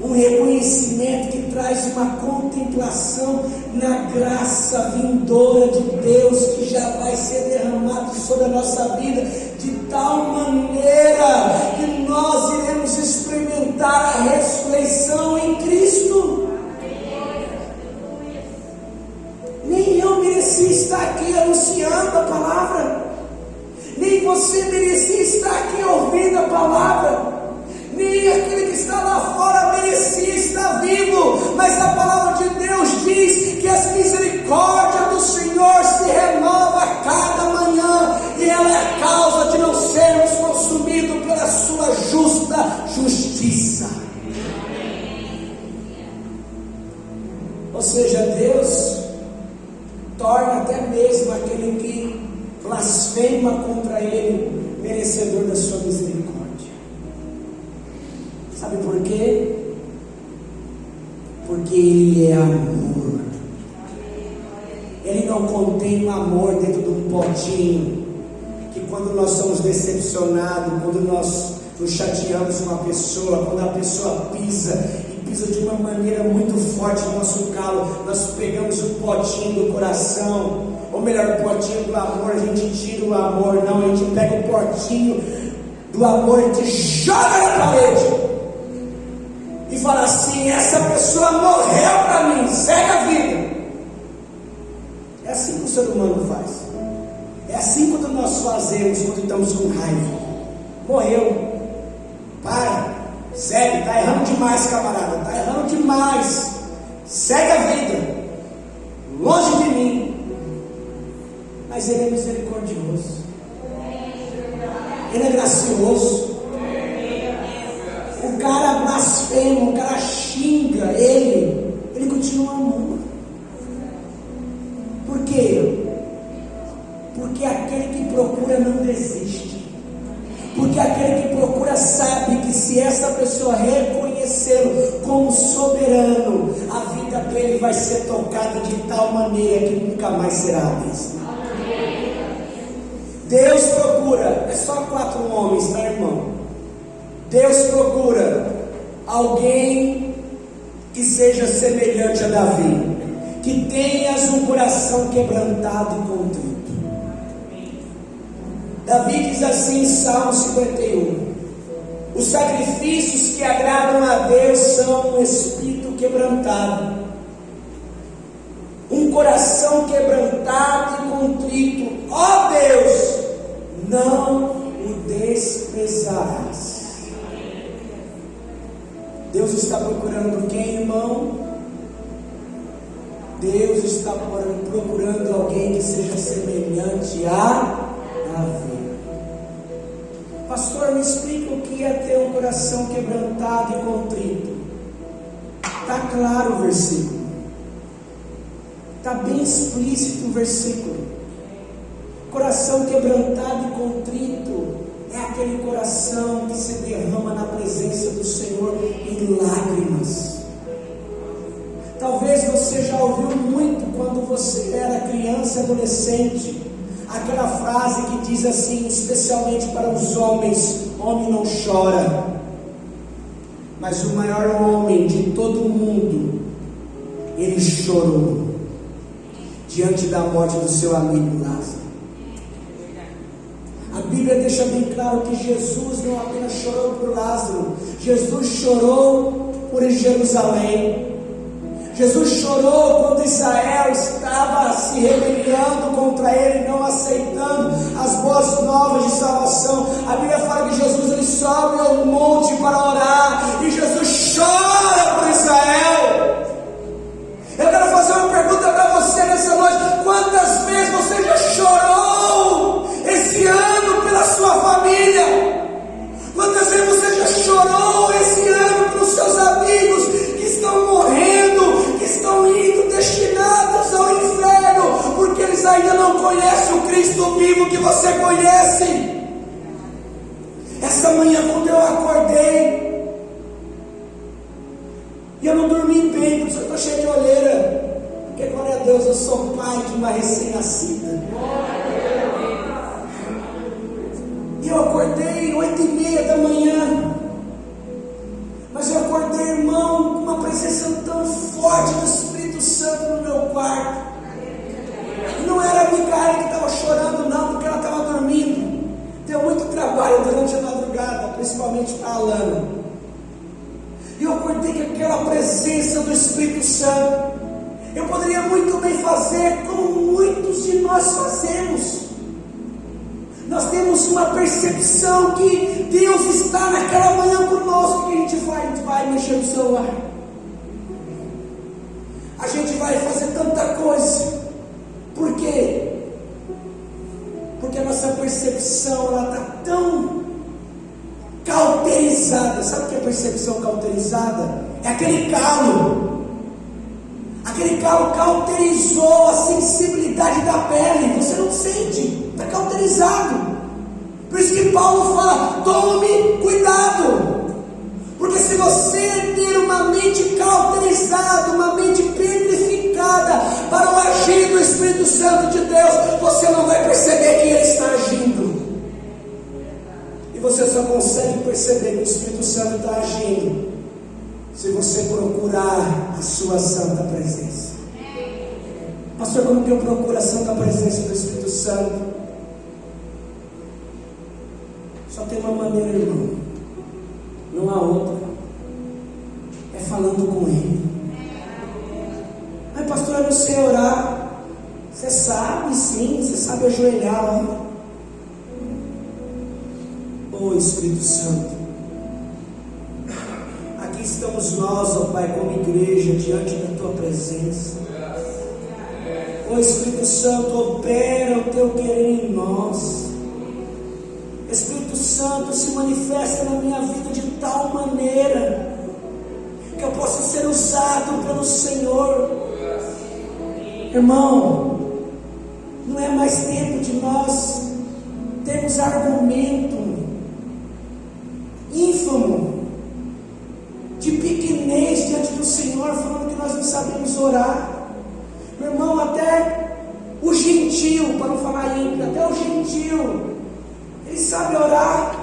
um reconhecimento que traz uma contemplação na graça vindoura de Deus que já vai ser derramado sobre a nossa vida, de tal maneira que nós iremos experimentar a ressurreição em Cristo. Nem eu mereci estar aqui anunciando a palavra, nem você merecia estar aqui ouvindo a palavra, nem aquele que está lá fora merecia estar vivo, mas a palavra de Deus diz que as misericórdias do Senhor se renovam a cada manhã, e ela é a causa de não sermos consumidos pela sua justa justiça. Ou seja, Deus torna até mesmo aquele que blasfema contra Ele merecedor da sua misericórdia. Sabe por quê? Porque Ele é amor. Ele não contém um amor dentro de um potinho, que quando nós somos decepcionados, quando nós nos chateamos com uma pessoa, quando a pessoa pisa de uma maneira muito forte no nosso calo, nós pegamos o potinho do coração, ou melhor, o potinho do amor, a gente tira o amor. Não, a gente pega o potinho do amor e a gente joga na parede e fala assim: essa pessoa morreu para mim, segue a vida. É assim que o ser humano faz. É assim quando nós fazemos, quando estamos com raiva. Morreu, para, segue, está errando demais, camarada, está errando demais, segue a vida, longe de mim. Mas Ele é misericordioso, Ele é gracioso. O cara blasfema blasfema, o cara xinga ele continua amando. Por quê? Porque aquele que procura não desiste. Porque aquele que procura sabe que se essa pessoa reconhecê-lo como soberano, a vida dele vai ser tocada de tal maneira que nunca mais será a mesma. Deus procura, é só 4 homens, tá, irmão? Deus procura alguém que seja semelhante a Davi, que tenhas um coração quebrantado e contrito. Davi diz assim em Salmo 51: os sacrifícios que agradam a Deus são um espírito quebrantado, um coração quebrantado e contrito. Ó Deus, não o desprezarás. Deus está procurando quem, irmão? Deus está procurando alguém que seja semelhante a Davi. Pastor, me explica o que é ter um coração quebrantado e contrito. Está claro o versículo, está bem explícito o versículo. Coração quebrantado e contrito é aquele coração que se derrama na presença do Senhor em lágrimas. Talvez você já ouviu muito quando você era criança e adolescente, aquela frase que diz assim, especialmente para os homens: homem não chora. Mas o maior homem de todo o mundo, ele chorou diante da morte do seu amigo Lázaro. A Bíblia deixa bem claro que Jesus não apenas chorou por Lázaro, Jesus chorou por Jerusalém. Jesus chorou quando Israel estava se rebelando contra ele, não aceitando as boas novas de salvação. A Bíblia fala que Jesus ele sobe ao monte para orar, e Jesus chora por Israel. Eu quero fazer uma pergunta para você nessa noite: quantas vezes você já chorou esse ano pela sua família? Quantas vezes você já chorou esse ano pelos seus amigos que estão morrendo, que estão indo destinados ao inferno, porque eles ainda não conhecem o Cristo vivo que você conhece? Essa manhã, quando eu acordei, e eu não dormi bem, por isso eu estou cheio de olheira, porque glória a Deus, eu sou pai de uma recém-nascida. E eu acordei 8:30 da manhã, mas eu acordei, irmão, com uma presença tão forte do Espírito Santo no meu quarto. E não era a Micaela que estava chorando não, porque ela estava dormindo. Deu muito trabalho durante a madrugada, principalmente para a Alana. E eu acordei com aquela presença do Espírito Santo. Eu poderia muito bem fazer como muitos de nós fazemos. Nós temos uma percepção que Deus está naquela manhã conosco, que a gente vai mexer no celular, a gente vai fazer tanta coisa. Por quê? Porque a nossa percepção está tão cauterizada. Sabe o que é percepção cauterizada? É aquele calo. Aquele calo cauterizou a sensibilidade da pele. Você não sente, está cauterizado. Por isso que Paulo fala: tome cuidado. Porque se você ter uma mente cauterizada, uma mente petrificada para o agir do Espírito Santo de Deus, você não vai perceber que Ele está agindo. E você só consegue perceber que o Espírito Santo está agindo se você procurar a sua santa presença. Pastor, como que eu procuro a santa presença do Espírito Santo? Só tem uma maneira, irmão, não há outra. É falando com Ele. Mas pastor, eu não sei orar. Você sabe sim, você sabe ajoelhar lá. Oh Espírito Santo, aqui estamos nós, ó Pai, como igreja, diante da Tua presença. Oh Espírito Santo, opera o Teu querer em nós. Espírito Santo, se manifesta na minha vida de tal maneira ser usado pelo Senhor. Irmão, não é mais tempo de nós termos argumento ínfamo, de pequenez diante do Senhor, falando que nós não sabemos orar. Meu irmão, até o gentil, para não falar ímpio, até o gentil, ele sabe orar.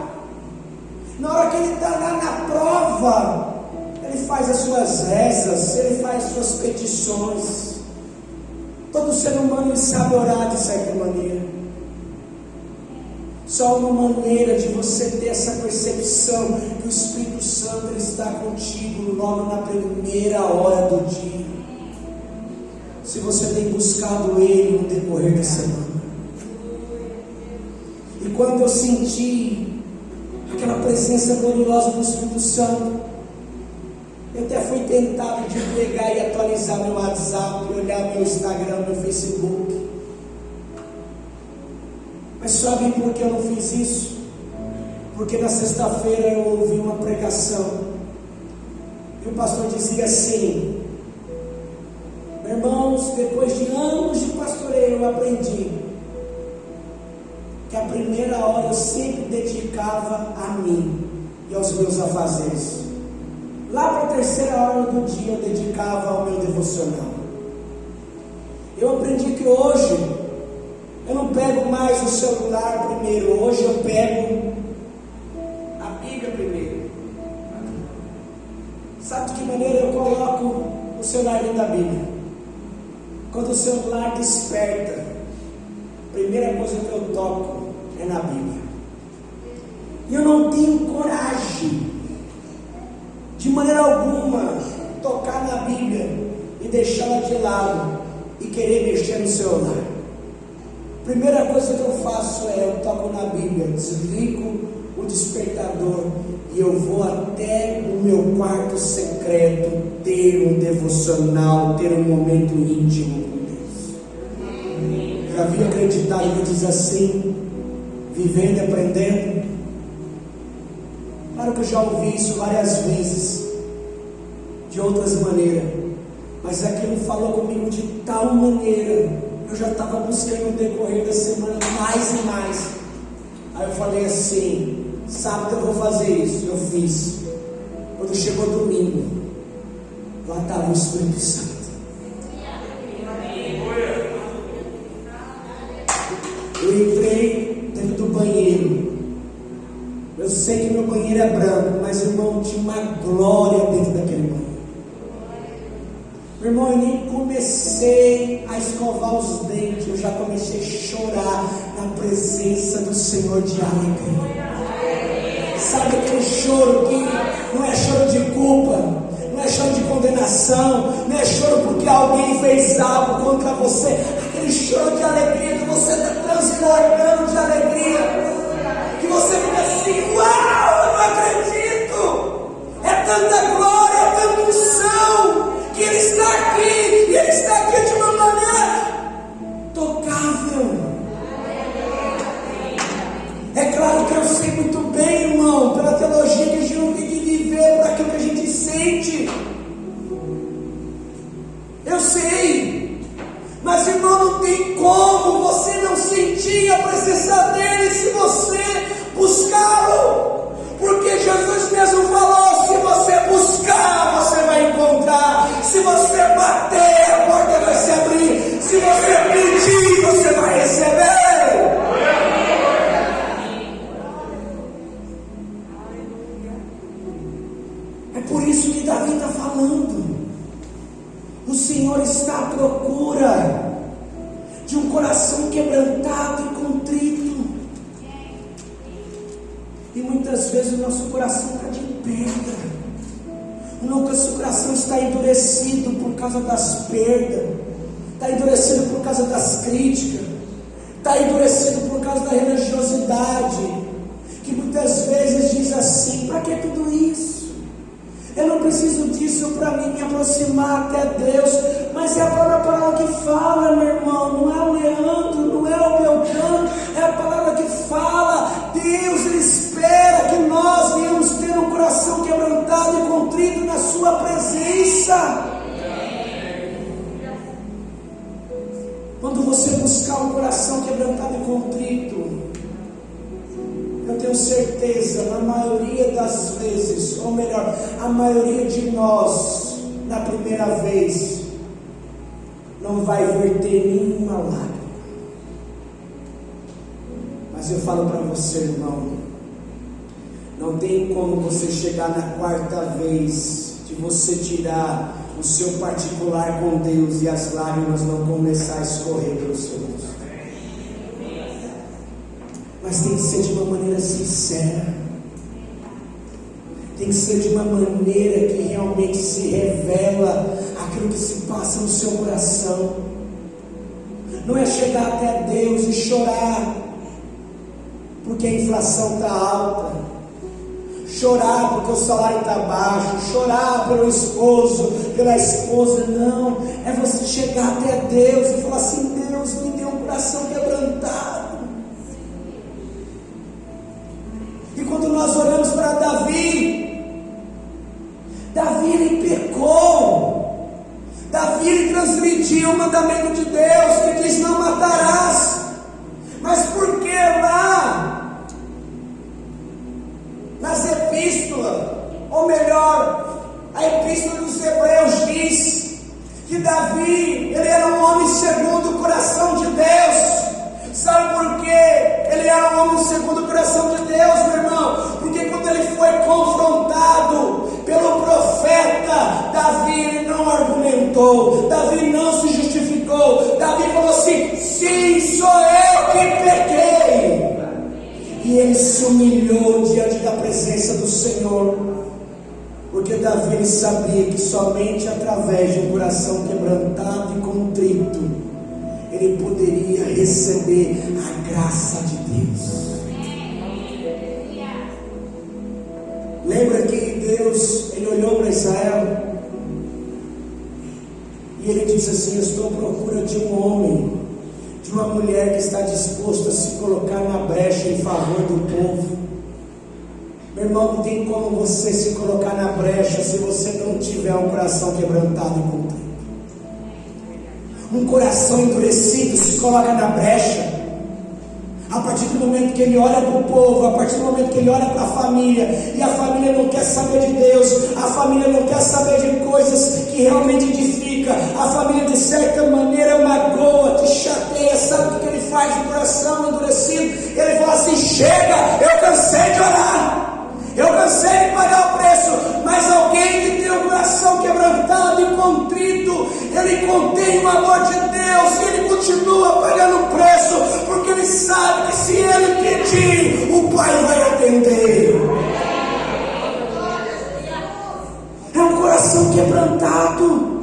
Na hora que ele está lá na prova, ele faz as suas rezas, ele faz as suas petições. Todo ser humano ele sabe orar de certa maneira. Só uma maneira de você ter essa percepção que o Espírito Santo ele está contigo logo na primeira hora do dia. Se você tem buscado Ele no decorrer da semana. E quando eu senti aquela presença gloriosa do Espírito Santo, eu até fui tentado de pegar e atualizar meu WhatsApp, olhar meu Instagram, meu Facebook. Mas sabem por que eu não fiz isso? Porque na sexta-feira eu ouvi uma pregação e o pastor dizia assim: irmãos, depois de anos de pastoreio eu aprendi que a primeira hora eu sempre dedicava a mim e aos meus afazeres. Lá para a terceira hora do dia eu dedicava ao meu devocional. Eu aprendi que hoje eu não pego mais o celular primeiro, hoje eu pego a Bíblia primeiro. Sabe de que maneira eu coloco o celular dentro da Bíblia? Quando o celular desperta, a primeira coisa que eu toco é na Bíblia. E eu não tenho coragem, de maneira alguma, tocar na Bíblia e deixá-la de lado e querer mexer no celular. Primeira coisa que eu faço é eu toco na Bíblia, desligo o despertador e eu vou até o meu quarto secreto ter um devocional, ter um momento íntimo com Deus. Já havia acreditado que diz assim, vivendo e aprendendo? Claro que eu já ouvi isso várias vezes, de outras maneiras, mas aquilo falou comigo de tal maneira. Eu já estava buscando no decorrer da semana mais e mais. Aí eu falei assim, sábado eu vou fazer isso. Eu fiz. Quando chegou domingo, lá estava o Espírito Santo. Eu entrei dentro do banheiro. Eu sei que meu banheiro é branco, mas irmão, tinha uma glória dentro daquele banheiro. Meu irmão, eu nem comecei a escovar os dentes, eu já comecei a chorar na presença do Senhor de alegria. Sabe aquele choro que não é choro de culpa, não é choro de condenação, não é choro porque alguém fez algo contra você, aquele choro de alegria que você está transbordando de alegria, que você fica assim, uau, eu não acredito, é tanta glória, é tanta unção, que Ele está aqui, e Ele está aqui de uma maneira tocável. É claro que eu sei muito bem, irmão, pela teologia, que a gente não tem que viver por aquilo que a gente sente. Eu sei, mas irmão, não tem como você não sentir a presença dEle se você buscá-lo. Porque Jesus mesmo falou, se você buscar, você vai encontrar. Se você bater, a porta vai se abrir. Se você pedir, você vai receber. É por isso que Davi está falando. O Senhor está à procura de um coração quebrantado e contrito. E muitas vezes o nosso coração está de pedra. O nosso coração está endurecido por causa das perdas, está endurecido por causa das críticas, está endurecido por causa da religiosidade, que muitas vezes diz assim, para que tudo isso? Eu não preciso disso para mim me aproximar até Deus, mas é a própria palavra que fala, meu irmão, não é o Leandro, não é o Beltrano, é a palavra que fala. Deus, Ele espera que nós venhamos ter um coração quebrantado e contrito na sua presença. promessa. Quando você buscar um coração quebrantado e contrito, eu tenho certeza, na maioria das vezes, ou melhor, a maioria de nós, na primeira vez, não vai verter nenhuma lágrima. Mas eu falo para você, irmão, não tem como você chegar na quarta vez de você tirar o seu particular com Deus e as lágrimas não começar a escorrer pelo seu rosto. Mas tem que ser de uma maneira sincera, tem que ser de uma maneira que realmente se revela aquilo que se passa no seu coração. Não é chegar até Deus e chorar porque a inflação está alta, chorar porque o salário está baixo, chorar pelo esposo, pela esposa. Não, é você chegar até Deus e falar assim: Deus, me dê um coração quebrantado. E quando nós olhamos para Davi, ele pecou. Davi ele transgrediu o mandamento de Deus que diz: não matarás. Mas por que lá nas epístolas, ou melhor, a epístola dos Hebreus diz que Davi, ele era um homem segundo o coração de Deus. Sabe por quê? Ele era um homem segundo o coração de Deus, meu irmão. Porque quando ele foi confrontado pelo profeta, Davi ele não argumentou, Davi não se justificou. Davi falou assim: sim, sou eu que pequei. E ele se humilhou diante da presença do Senhor, porque Davi ele sabia que somente através de um coração quebrantado e contrito ele poderia receber a graça de Deus. Lembra que Deus ele olhou para Israel e ele disse assim: eu estou à procura de um homem, de uma mulher que está disposta a se colocar na brecha em favor do povo. Meu irmão, não tem como você se colocar na brecha se você não tiver um coração quebrantado e contrito. Um coração endurecido se coloca na brecha a partir do momento que ele olha para o povo, a partir do momento que ele olha para a família, e a família não quer saber de Deus, a família não quer saber de coisas que realmente edificam, a família de certa maneira magoa, te chateia. Sabe o que ele faz de coração endurecido? Ele fala assim: chega, eu cansei de orar, eu cansei de pagar o preço. Mas alguém que tem o coração quebrantado e contrito, ele contém o amor de Deus e ele continua pagando o preço, porque ele sabe que se ele pedir, o Pai vai atender. É um coração quebrantado.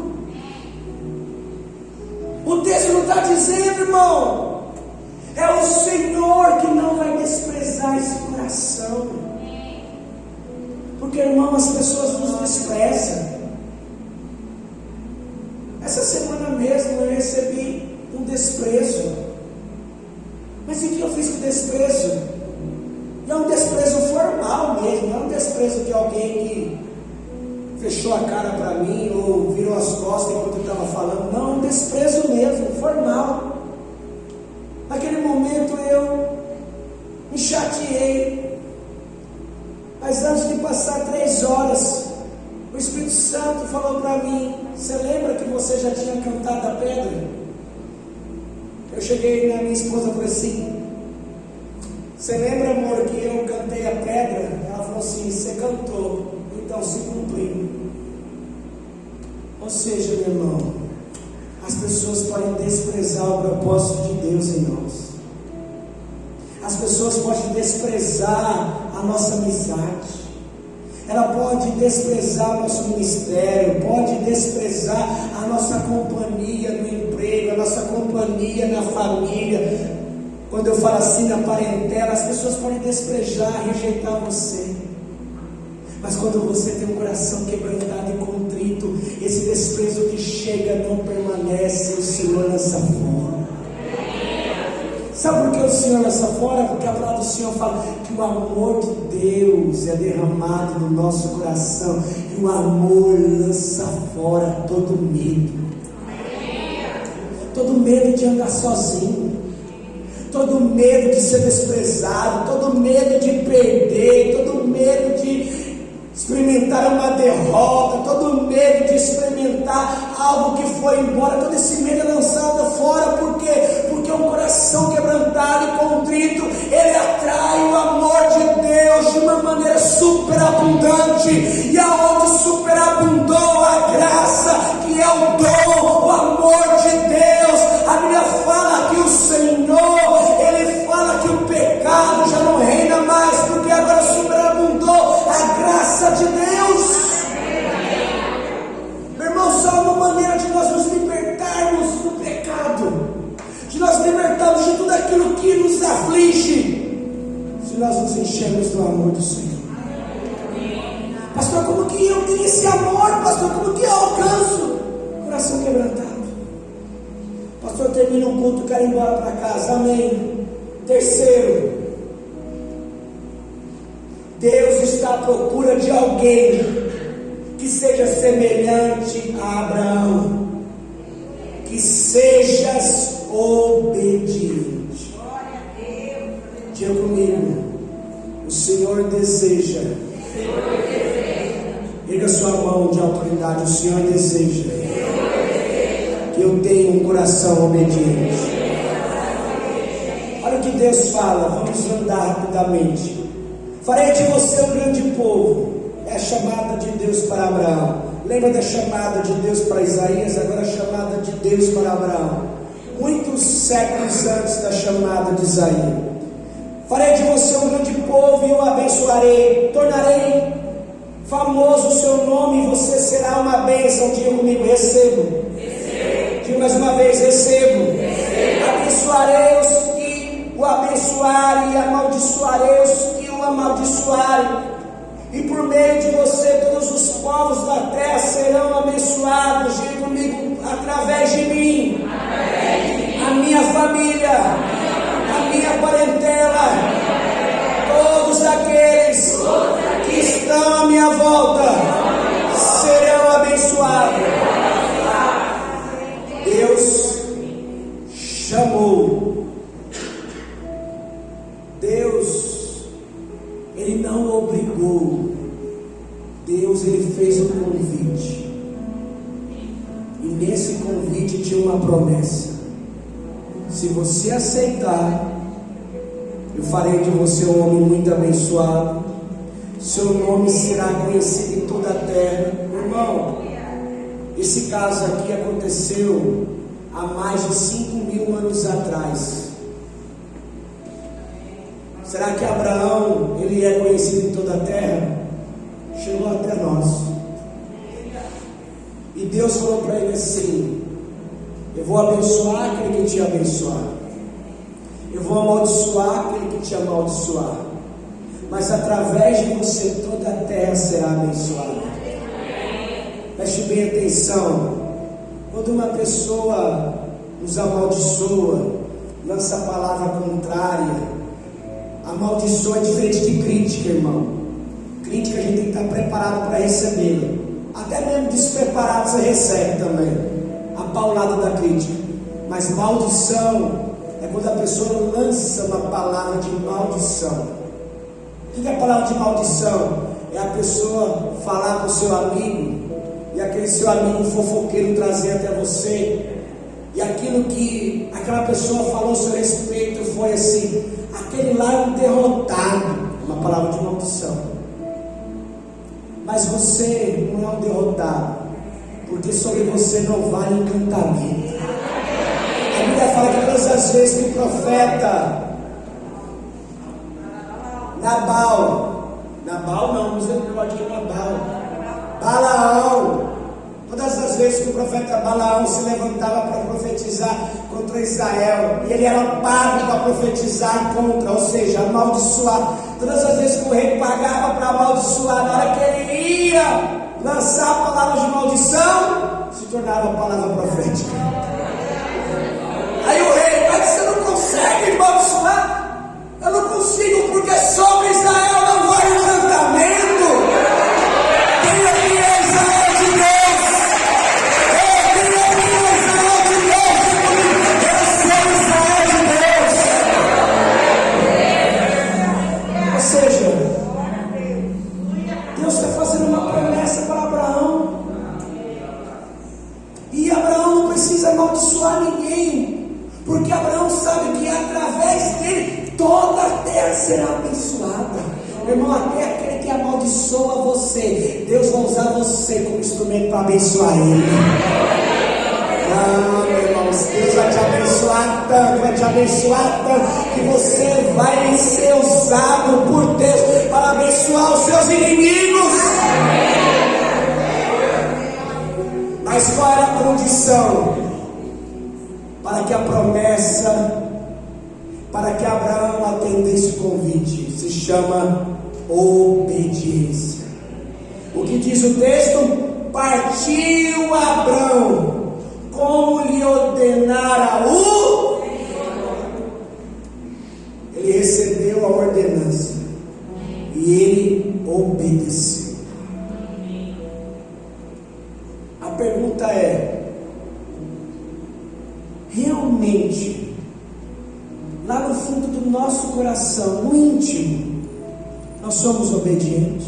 O texto não está dizendo, irmão, é o Senhor que não vai desprezar esse coração. Porque, irmão, as pessoas nos desprezam. Essa semana mesmo eu recebi um desprezo. Mas o que eu fiz com desprezo? Não é um desprezo formal mesmo, não é um desprezo de alguém que fechou a cara para mim ou virou as costas enquanto eu estava falando. Não, é um desprezo mesmo, formal. Naquele momento eu me chateei. Mas antes de passar 3 horas, o Espírito Santo falou para mim: você lembra que você já tinha cantado a pedra? Eu cheguei na minha esposa e falei assim: você lembra, amor, que eu cantei a pedra? Ela falou assim: você cantou, então se cumpriu. Ou seja, meu irmão, as pessoas podem desprezar o propósito de Deus em nós. As pessoas podem desprezar a nossa amizade, ela pode desprezar o nosso ministério, pode desprezar a nossa companhia no emprego, a nossa companhia na família. Quando eu falo assim na parentela, as pessoas podem desprezar, rejeitar você. Mas quando você tem um coração quebrantado e contrito, esse desprezo que chega não permanece, o Senhor lança fora. Sabe por que o Senhor lança fora? Porque a palavra do Senhor fala que o amor de Deus é derramado no nosso coração, e o amor lança fora todo medo. Todo medo de andar sozinho, todo medo de ser desprezado, todo medo de perder, todo medo de experimentar uma derrota, todo medo de experimentar algo que foi embora. Todo esse medo é lançado fora. Por quê? Porque um coração quebrantado e contrito, ele atrai o amor de Deus de uma maneira superabundante. E aonde superabundou a graça, que é o dom, o amor de Deus, a Bíblia fala que o Senhor, ele fala que o pecado já não reina mais, porque agora superabundou a graça de Deus. Meu irmão, só uma maneira de nós nos libertarmos do pecado, de nós libertarmos de tudo aquilo que nos aflige, se nós nos enchermos do amor do Senhor. Pastor, como que eu tenho esse amor? Pastor, como que eu alcanço? Coração quebrantado. Pastor, termina o culto, quero ir embora para casa. Amém. Terceiro, Deus está à procura de alguém que seja semelhante a Abraão, que sejas obediente. Diga comigo, o Senhor deseja. Erga sua mão de autoridade. O Senhor deseja que eu tenha um coração obediente. Olha o que Deus fala. Vamos andar rapidamente. Farei de você um grande povo. É a chamada de Deus para Abraão. Lembra da chamada de Deus para Isaías? Agora a chamada de Deus para Abraão, muitos séculos antes da chamada de Isaías. Farei de você um grande povo e o abençoarei. Tornarei famoso o seu nome e você será uma bênção. Diga comigo, recebo. Diga mais uma vez, recebo. Abençoarei os que o abençoarem e amaldiçoarei os que o amaldiçoarem. E por meio de você todos os povos da terra serão abençoados. Diga comigo, através de mim, a minha família, a minha parentela, todos aqueles que estão à minha volta serão abençoados. Deus chamou. Deus, Ele não obrigou. Deus, Ele fez um convite. E nesse convite tinha uma promessa: se você aceitar, eu farei de você um homem muito abençoado. Seu nome será conhecido em toda a terra. Irmão, esse caso aqui aconteceu há mais de 5.000 anos atrás. Será que Abraão, ele é conhecido em toda a terra? Chegou até nós. E Deus falou para ele assim: eu vou abençoar aquele que te abençoar, eu vou amaldiçoar aquele que te amaldiçoar, mas através de você toda a terra será abençoada. Preste bem atenção. Quando uma pessoa nos amaldiçoa, lança a palavra contrária, amaldiçoa é diferente de crítica, irmão. Crítica a gente tem que estar preparado para recebê-la. Até mesmo despreparado você recebe também a paulada da crítica. Mas maldição é quando a pessoa lança uma palavra de maldição. O que é a palavra de maldição? É a pessoa falar para o seu amigo, e aquele seu amigo fofoqueiro trazer até você, e aquilo que aquela pessoa falou a seu respeito foi assim: aquele lá é um derrotado. Uma palavra de maldição. Mas você não é um derrotado, porque sobre você não vale encantamento. A Bíblia fala que todas as vezes que o profeta Nabal não, não sei o que pode dizer Balaão, todas as vezes que o profeta Balaão se levantava para profetizar contra Israel, e ele era pago para profetizar contra, ou seja, amaldiçoar. Todas as vezes que o rei pagava para amaldiçoar, na hora que ele ia lançar a palavra de maldição, se tornava a palavra profética. Aí o rei: mas você não consegue, irmão, Abraão sabe que através dele toda a terra será abençoada. Meu irmão, até aquele que amaldiçoa você, Deus vai usar você como instrumento para abençoar ele. Ah, meu irmão, Deus vai te abençoar tanto, que você vai ser usado por Deus para abençoar os seus inimigos. Mas qual era a condição para que a promessa, para que Abraão atendesse o convite? Se chama obediência. O que diz o texto? Partiu Abraão como lhe ordenara o. Ele recebeu a ordenança e ele obedeceu. A pergunta é: realmente, lá no fundo do nosso coração, no íntimo, nós somos obedientes?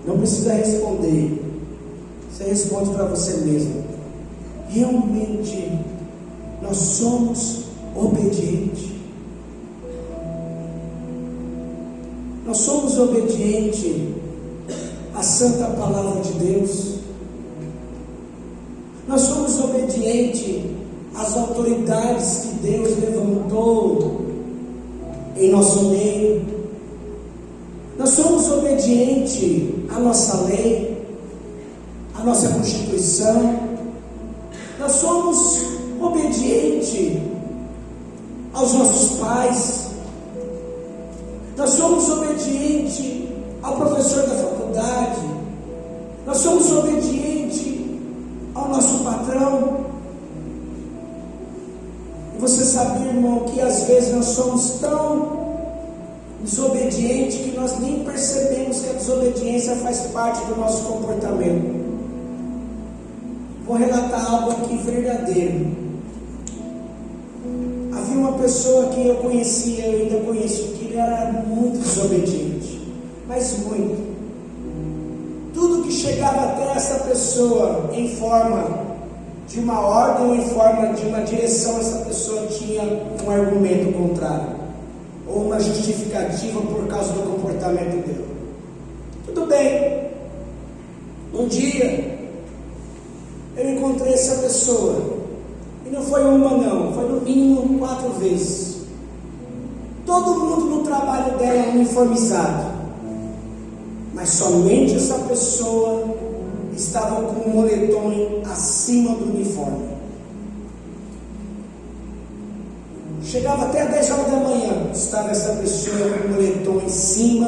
Não precisa responder. Você responde para você mesmo. Realmente nós somos obedientes? Nós somos obedientes à santa palavra de Deus? Nós somos obedientes às autoridades que Deus levantou em nosso meio? Nós somos obedientes à nossa lei, à nossa Constituição? Nós somos obedientes aos nossos pais? Nós somos obedientes ao professor da faculdade? Nós somos obedientes ao nosso patrão? E você sabia, irmão, que às vezes nós somos tão desobedientes que nós nem percebemos que a desobediência faz parte do nosso comportamento. Vou relatar algo aqui verdadeiro. Havia uma pessoa que eu conhecia, eu ainda conheço, que ele era muito desobediente, mas muito. Tudo que chegava até essa pessoa em forma de uma ordem ou em forma de uma direção, essa pessoa tinha um argumento contrário, ou uma justificativa por causa do comportamento dele. Tudo bem. Um dia eu encontrei essa pessoa, e não foi uma não, foi no mínimo 4 vezes. Todo mundo no trabalho dela uniformizado, mas somente essa pessoa estava com um moletom acima do uniforme. Chegava até 10 horas da manhã, estava essa pessoa com o moletom em cima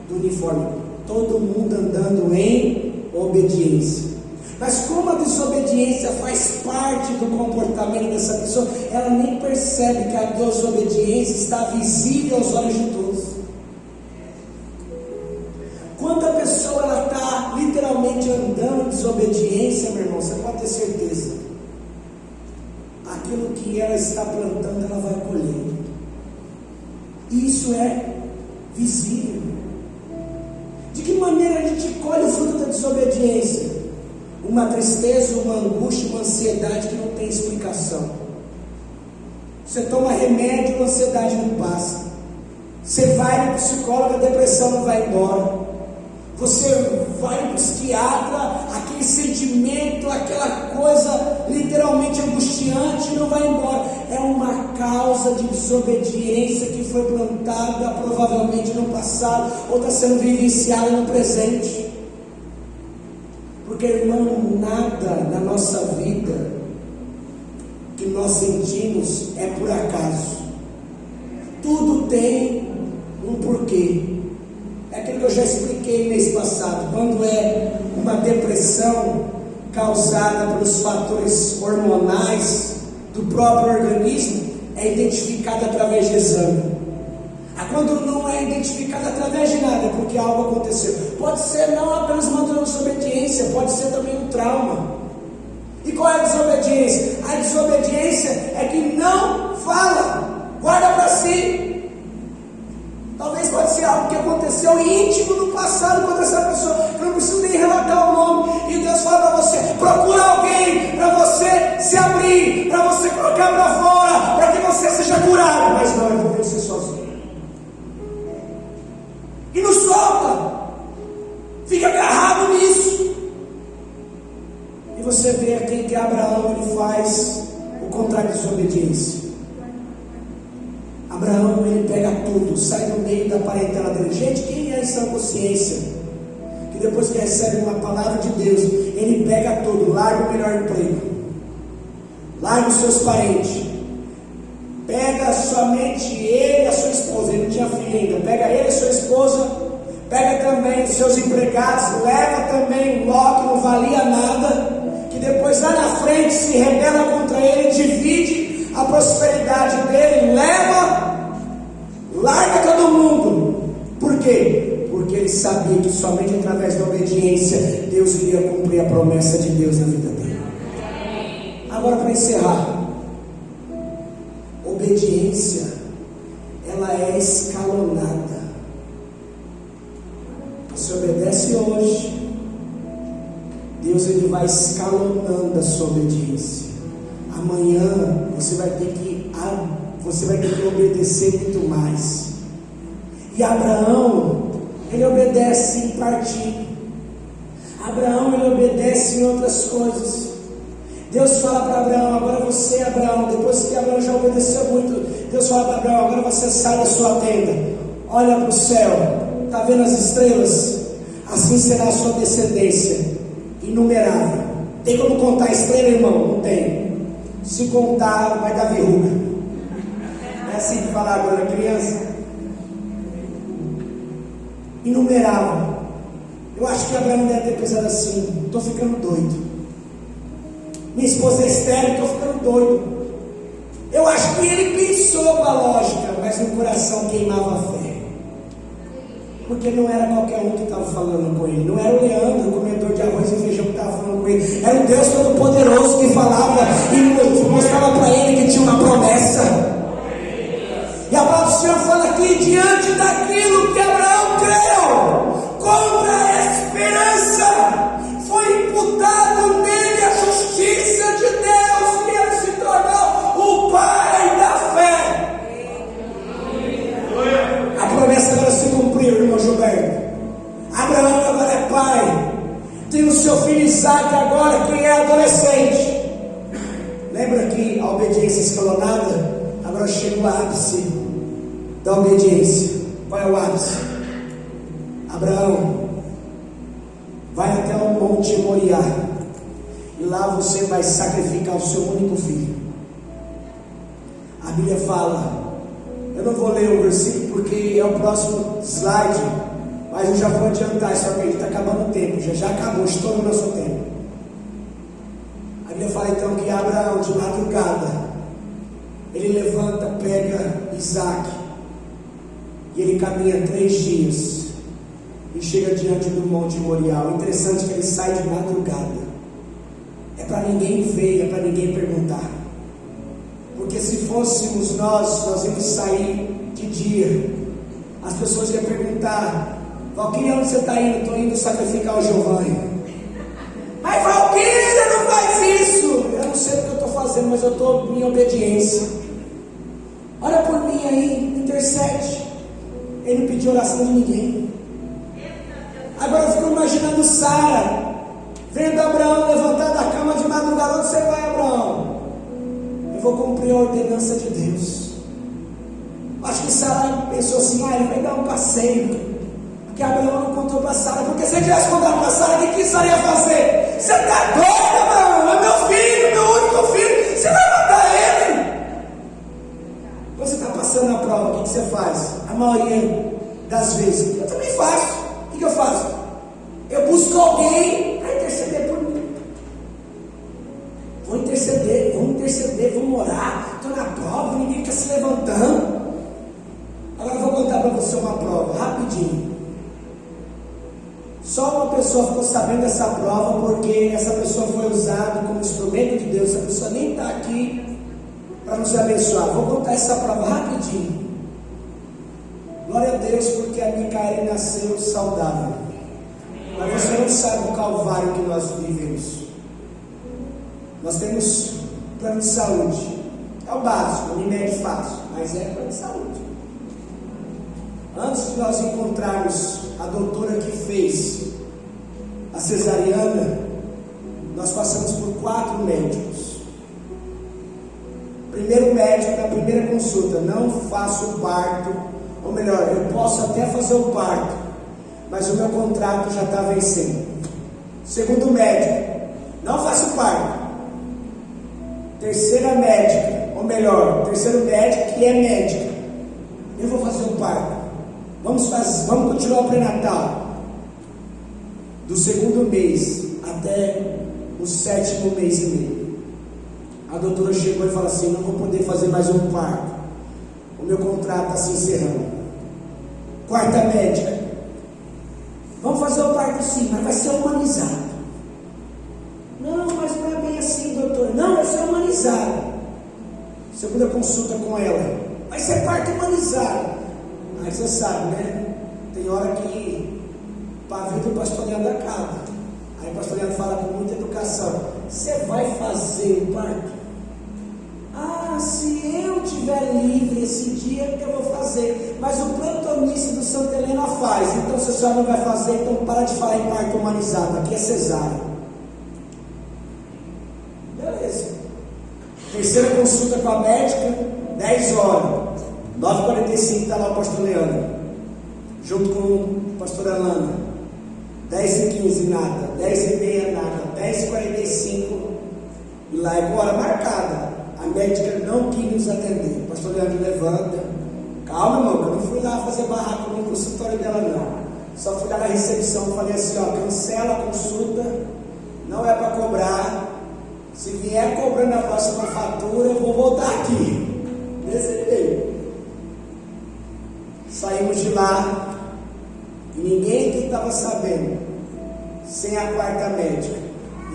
do uniforme. Todo mundo andando em obediência. Mas como a desobediência faz parte do comportamento dessa pessoa, ela nem percebe que a desobediência está visível aos olhos de todos. Quando a pessoa está literalmente andando em desobediência, meu irmão, você pode ter certeza, aquilo que ela está plantando, ela vai colher. E isso é visível. De que maneira a gente colhe o fruto da desobediência? Uma tristeza, uma angústia, uma ansiedade que não tem explicação. Você toma remédio, a ansiedade não passa. Você vai no psicólogo, a depressão não vai embora. Você vai no psiquiatra, aquele sentimento, aquela coisa literalmente angustiante não vai embora. É uma causa de desobediência que foi plantada provavelmente no passado ou está sendo vivenciada no presente. Porque, irmão, nada na nossa vida que nós sentimos é por acaso. Tudo tem um porquê. É aquilo que eu já expliquei mês passado. Quando é uma depressão causada pelos fatores hormonais do próprio organismo, é identificada através de exame. Quando não é identificada através de nada, porque algo aconteceu. Pode ser não apenas uma desobediência, pode ser também um trauma. E qual é a desobediência? A desobediência é que não fala, guarda para si. Talvez pode ser algo que aconteceu íntimo no passado contra essa pessoa, que não precisa nem relatar o nome. E Deus fala para você: procura alguém para você se abrir, para você desobediência. Abraão, ele pega tudo, sai do meio da parentela dele. Gente, quem é essa consciência? Que depois que recebe uma palavra de Deus, ele pega tudo, larga o melhor emprego, larga os seus parentes, pega somente ele e a sua esposa, ele não tinha filho ainda, pega ele e a sua esposa, pega também os seus empregados, leva também Ló, que não valia nada, que depois lá na frente se rebela contra ele, divide a prosperidade dele, larga todo mundo. Por quê? Porque ele sabia que somente através da obediência Deus iria cumprir a promessa de Deus na vida dele. Agora, para encerrar, obediência, ela é escalonada. Você obedece hoje, Deus ele vai escalonando a sua obediência. Amanhã você vai ter que obedecer muito mais. E Abraão, ele obedece em partir. Abraão, ele obedece em outras coisas. Deus fala para Abraão: agora você, Abraão, depois que Abraão já obedeceu muito, Deus fala para Abraão: agora você sai da sua tenda, olha para o céu, está vendo as estrelas? Assim será a sua descendência, inumerável. Tem como contar a estrela, irmão? Não tem. Se contar, vai dar verruga. É assim que fala agora, criança. Inumerável. Eu acho que Abraão deve ter pensado assim: estou ficando doido. Minha esposa é estéril, estou ficando doido. Eu acho que ele pensou com a lógica, mas no coração queimava a fé. Porque não era qualquer um que estava falando com ele. Não era o Leandro, o comedor de arroz e feijão, que estava falando com ele. Era o Deus Todo-Poderoso que falava e mostrava para ele que tinha uma promessa. E a palavra do Senhor fala aqui: diante daquilo que Abraão creu, contra a esperança, foi imputado nele a justiça de Deus, e ele se tornou o pai da fé. A promessa agora se cumpriu, irmão Gilberto. Abraão agora é pai. Tem o seu filho Isaac agora, que é adolescente. Lembra que a obediência escalonada? Agora chega o ápice da obediência. Qual é o ápice? Abraão, vai até o Monte Moriá, e lá você vai sacrificar o seu único filho. A Bíblia fala, eu não vou ler o versículo porque é o próximo slide, mas eu já vou adiantar, só que está acabando o tempo, já acabou, estourou o nosso tempo. A Bíblia fala então que Abraão, de madrugada, ele levanta, pega Isaac, e ele caminha 3 dias, e chega diante do Monte Moriá. O interessante é que ele sai de madrugada. É para ninguém ver, é para ninguém perguntar. Porque se fôssemos nós íamos sair de dia. As pessoas iam perguntar: Valquíria, onde você está indo? Estou indo sacrificar o Giovanni. Mas Valquíria, não faz isso. Eu não sei o que eu estou fazendo, mas eu estou em obediência. Ora por mim aí, intercede. Ele não pediu oração de ninguém. Agora eu fico imaginando Sara, vendo Abraão levantar da cama de madrugada. Onde você vai, Abraão? Eu vou cumprir a ordenança de Deus. Acho que Sara pensou assim: ele vai dar um passeio. Porque Abraão não contou para Sara. Porque se ele tivesse contado para Sara, o que Sara ia fazer? Você está doido, Abraão? É meu filho, meu único filho. Você vai matar ele? Você está passando a prova, o que você faz? A maioria das vezes, eu também faço. O que eu faço? Eu busco alguém para interceder por mim. Vou interceder, vamos orar. Estou na prova, ninguém está se levantando. Agora eu vou contar para você uma prova, rapidinho. Só uma pessoa ficou sabendo dessa prova porque essa pessoa foi usada como instrumento de Deus. Essa pessoa nem está aqui para nos abençoar. Vou contar essa prova rapidinho. Glória a Deus, porque a Micaele nasceu saudável. Mas você não sabe o calvário que nós vivemos. Nós temos plano de saúde. É o básico, não é fácil, mas é plano de saúde. Antes de nós encontrarmos a doutora que fez a cesariana, nós passamos por 4 médicos. Primeiro médico, na primeira consulta, não faço o parto, ou melhor, eu posso até fazer o parto, mas o meu contrato já está vencendo. Segundo médico, não faço parto. Terceira médica, ou melhor, terceiro médico que é médica, eu vou fazer o parto. Vamos continuar o pré-natal. Do segundo mês até o 7º mês e meio, a doutora chegou e falou assim: não vou poder fazer mais um parto, o meu contrato está se encerrando. Quarta médica: vamos fazer o parto sim, mas vai ser humanizado. Não, mas não é bem assim, doutor. Não, vai ser humanizado. Segunda consulta com ela: vai ser parto humanizado. Aí você sabe, né? Tem hora que pavio do pastoreado acaba. Aí o pastoreado fala com muita educação: você vai fazer o parto? Ah, se eu estiver livre esse dia, eu vou fazer. Mas o plantonista do Santa Helena faz. Então, se a senhora não vai fazer, então para de falar em parto humanizado. Aqui é cesárea. Beleza. Terceira consulta com a médica, 10 horas. 9h45 está lá o pastor Leandro, junto com o pastor Alana. 10h15 nada, 10h30 nada, 10h45 e lá é com hora marcada. A médica não quis nos atender. O pastor Leandro levanta: calma, irmão, que eu não fui lá fazer barraco no consultório dela, não. Só fui lá na recepção e falei assim: ó, cancela a consulta, não é para cobrar. Se vier cobrando a próxima fatura, eu vou voltar aqui. Desse jeito. Saímos de lá e ninguém que estava sabendo, sem a quarta médica.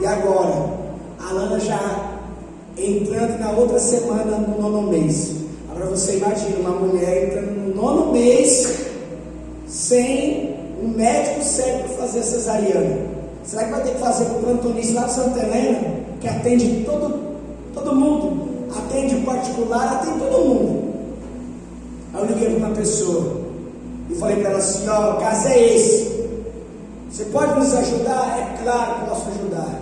E agora, a Lana já entrando na outra semana no 9º mês. Agora você imagina uma mulher entrando no 9º mês sem um médico sério para fazer cesariana. Será que vai ter que fazer com o plantonista lá de Santa Helena, que atende todo mundo, atende particular, atende todo mundo? Aí eu liguei para uma pessoa e falei para ela assim: ó, o caso é esse, você pode nos ajudar? É claro que posso ajudar.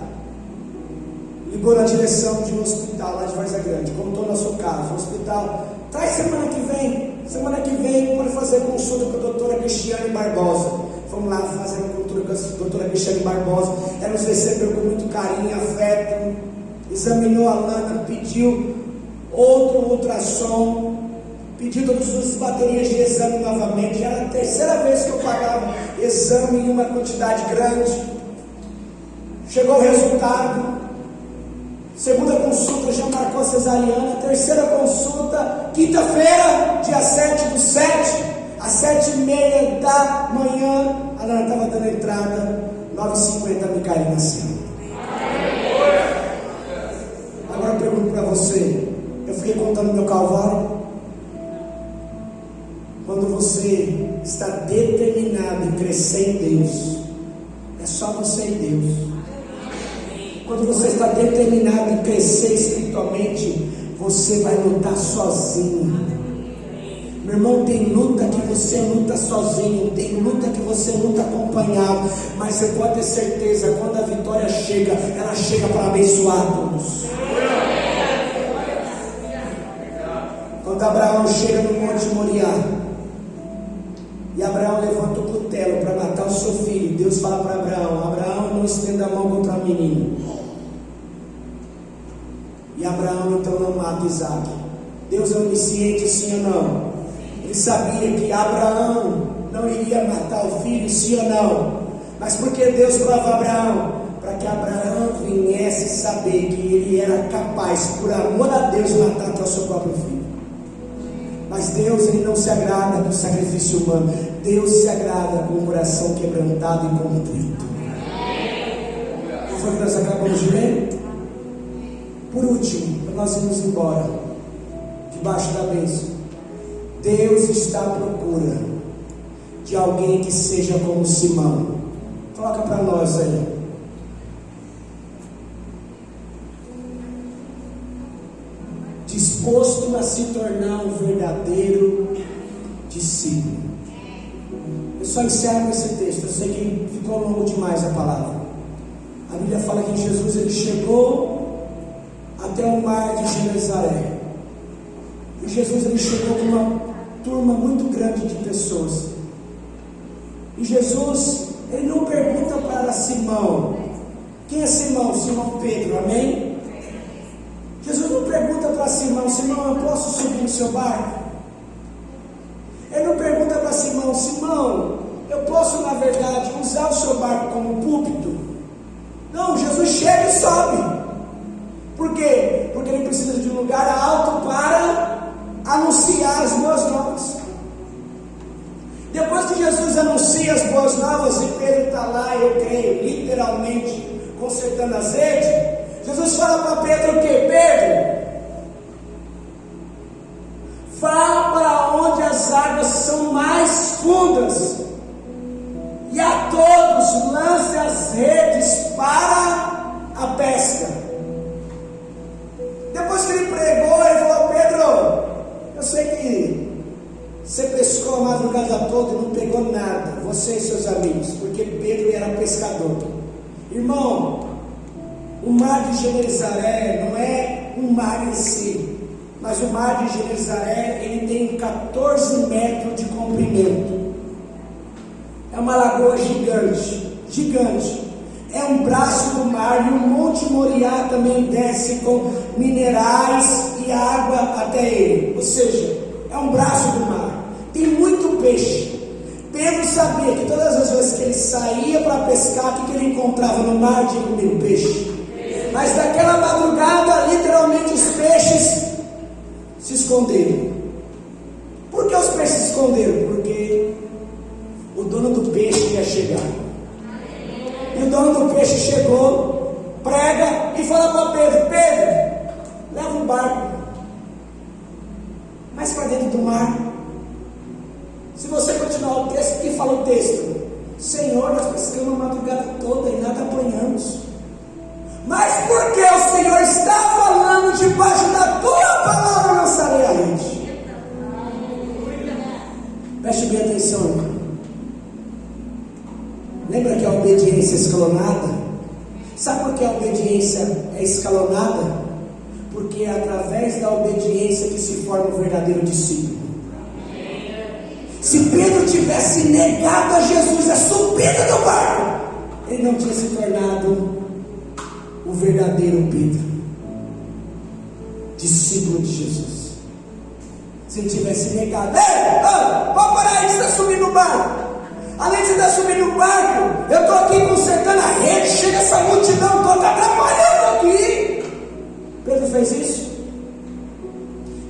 Ligou na direção de um hospital lá de Várzea Grande, contou nosso caso. O hospital: traz semana que vem pode fazer consulta com a doutora Cristiane Barbosa. Fomos lá fazer uma consulta com a doutora Cristiane Barbosa. Ela nos recebeu com muito carinho e afeto, examinou a Lana, pediu outro ultrassom, pediu todas as baterias de exame novamente. Já era a terceira vez que eu pagava exame em uma quantidade grande. Chegou o resultado. Segunda consulta já marcou a cesariana. Terceira consulta, quinta-feira, dia 7/7, às 7h30 da manhã. A Lana estava dando entrada, 9h50 a Micaela nasceu. Agora eu pergunto para você: eu fiquei contando meu calvário? Quando você está determinado em crescer em Deus, é só você e Deus. Quando você está determinado em crescer espiritualmente, você vai lutar sozinho. Meu irmão, tem luta que você luta sozinho, tem luta que você luta acompanhado, mas você pode ter certeza, quando a vitória chega, ela chega para abençoar todos. Quando Abraão chega no Monte Moriá, e Abraão levanta o cutelo para matar o seu filho, Deus fala para Abraão: Abraão, não estenda a mão contra o menino. E Abraão então não mata Isaac. Deus é onisciente, sim ou não? Ele sabia que Abraão não iria matar o filho, sim ou não? Mas por que Deus prova Abraão? Para que Abraão viesse saber que ele era capaz, por amor a Deus, matar até o seu próprio filho. Mas Deus, ele não se agrada com o sacrifício humano. Deus se agrada com o coração quebrantado e contrito. O que foi que nós acabamos de ler? Por último, para nós irmos embora, debaixo da bênção, Deus está à procura de alguém que seja como Simão. Coloca para nós aí. Disposto a se tornar um verdadeiro discípulo. Eu só encerro esse texto. Eu sei que ficou longo demais a palavra. A Bíblia fala que Jesus ele chegou até o mar de Genezaré. E Jesus ele chegou com uma turma muito grande de pessoas. E Jesus, ele não pergunta para Simão. Quem é Simão? Simão Pedro, amém? Jesus não pergunta para Simão: Simão, eu posso subir no seu barco? Ele não pergunta para Simão: Simão, eu posso, na verdade, usar o seu barco como púlpito? Não, Jesus chega e sobe. Por quê? Porque ele precisa de um lugar alto para anunciar as boas novas. Depois que Jesus anuncia as boas novas e Pedro está lá, eu creio, literalmente consertando as redes, Jesus fala para Pedro o quê? Pedro, vá para onde as águas são mais fundas, e a todos lance as redes para a pesca. Depois que ele pregou, ele falou: Pedro, eu sei que você pescou a madrugada toda e não pegou nada, você e seus amigos, porque Pedro era pescador. Irmão, o mar de Genezaré não é um mar em si, mas o mar de Genezaré, ele tem 14 metros de comprimento. É uma lagoa gigante, gigante. É um braço do mar, e o Monte Moriá também desce com minerais e água até ele. Ou seja, é um braço do mar. Tem muito peixe. Pedro sabia que todas as vezes que ele saía para pescar, o que ele encontrava no mar? Tinha comido peixe. Mas naquela madrugada, literalmente, os peixes se esconderam. Por que os peixes se esconderam? Porque o dono do peixe ia chegar. E o dono do peixe chegou, prega e fala para Pedro: Pedro, leva um barco mais para dentro do mar. Se você continuar o texto, o que fala o texto? Senhor, nós pescamos a madrugada toda e nada apanhamos. Mas porque o Senhor está falando, debaixo da tua palavra lançarei a rede. Preste bem atenção, irmão. Lembra que a obediência é escalonada? Sabe por que a obediência é escalonada? Porque é através da obediência que se forma o verdadeiro discípulo. Se Pedro tivesse negado a Jesus a subida do barco, ele não tinha se tornado o verdadeiro Pedro, discípulo de Jesus. Se ele tivesse negado: ei, pode parar aí, você está subindo no barco. Além de você estar subindo no barco, eu estou aqui consertando a rede, chega essa multidão toda atrapalhando aqui. Pedro fez isso.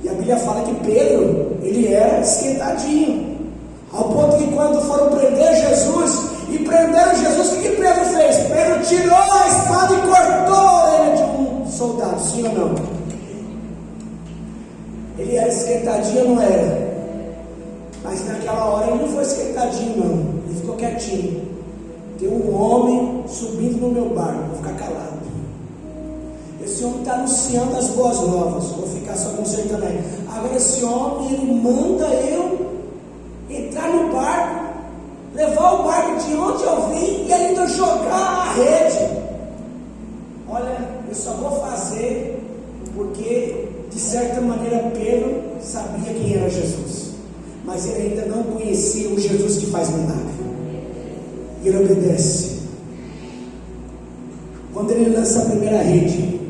E a Bíblia fala que Pedro, ele era esquentadinho, ao ponto que quando foram prender Jesus, e prenderam Jesus, o que Pedro fez? Pedro tirou a espada e cortou a orelha de um soldado, sim ou não? Ele era esquentadinho ou não era? Mas naquela hora ele não foi esquentadinho não, ele ficou quietinho. Tem um homem subindo no meu barco, vou ficar calado. Esse homem está anunciando as boas novas, vou ficar só consertando aí. Agora esse homem, ele manda eu entrar no barco, levar o barco de onde eu vim e ainda jogar a rede. Olha, eu só vou fazer porque de certa maneira Pedro sabia quem era Jesus, mas ele ainda não conhecia o Jesus que faz milagre. E ele obedece. Quando ele lança a primeira rede,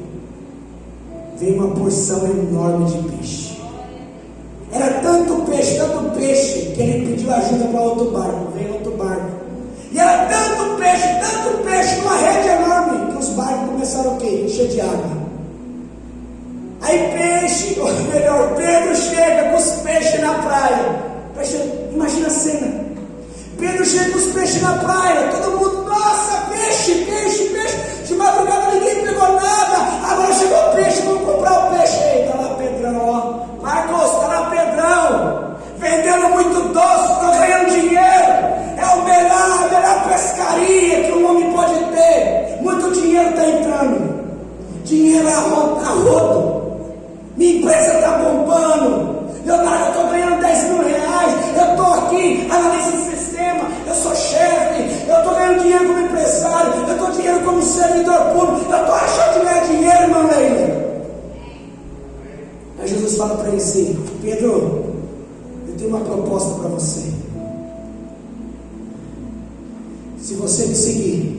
vem uma porção enorme de peixe. Era tanto peixe, que ele pediu ajuda para outro barco. Veio outro barco. E era tanto peixe, uma rede enorme, que os barcos começaram o quê? Encher de água. Aí Pedro chega com os peixes na praia. Imagina a cena. Pedro chega com os peixes na praia, todo mundo, nossa, peixe. De madrugada ninguém pegou nada, agora chegou o peixe, vamos comprar o peixe. Eita, lá Pedrão, ó. Marcos, tá lá Pedrão, vendendo muito doce, tô ganhando dinheiro. É a melhor pescaria que um homem pode ter. Muito dinheiro está entrando, dinheiro a rodo. Minha empresa está bombando. Leonardo, eu estou ganhando 10 mil reais. Eu estou aqui, analista de sistema. Eu sou chefe. Eu estou ganhando dinheiro como empresário. Eu estou dinheiro como servidor público. Eu estou achando de ganhar dinheiro, irmão Leila. Aí Jesus Jesus fala para ele assim: Pedro, eu tenho uma proposta para você. Se você me seguir,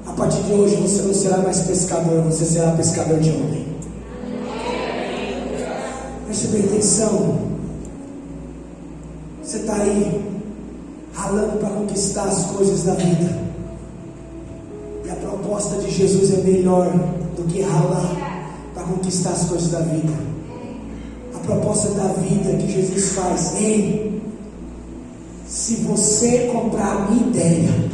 a partir de hoje você não será mais pescador, você será pescador de homem. Preste bem atenção. Você está aí ralando para conquistar as coisas da vida, e a proposta de Jesus é melhor do que ralar para conquistar as coisas da vida. A proposta da vida que Jesus faz: ei, se você comprar a minha ideia,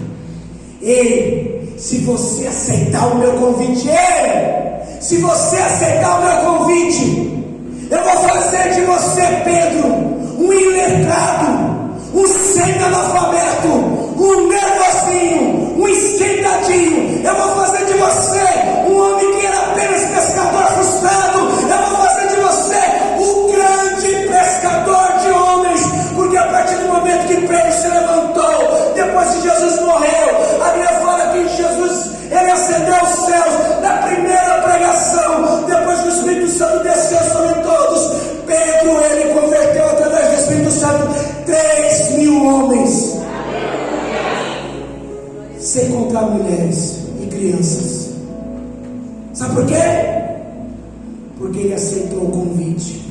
ei, se você aceitar o meu convite, ei, se você aceitar o meu convite, eu vou fazer de você, Pedro, um iletrado, um semi-analfabeto, um nervosinho, um esquentadinho. Eu vou fazer de você um homem que era apenas pescador frustrado. Eu vou fazer de você o grande pescador de homens, porque a partir do momento que Pedro se levantou, depois que Jesus morreu, a Bíblia fala que Jesus, ele ascendeu aos céus na primeira pregação, depois que o Espírito Santo desceu sobre todos. Pedro, ele converteu através do Espírito Santo 3.000 homens, sem contar mulheres e crianças. Sabe por quê? Porque ele aceitou o convite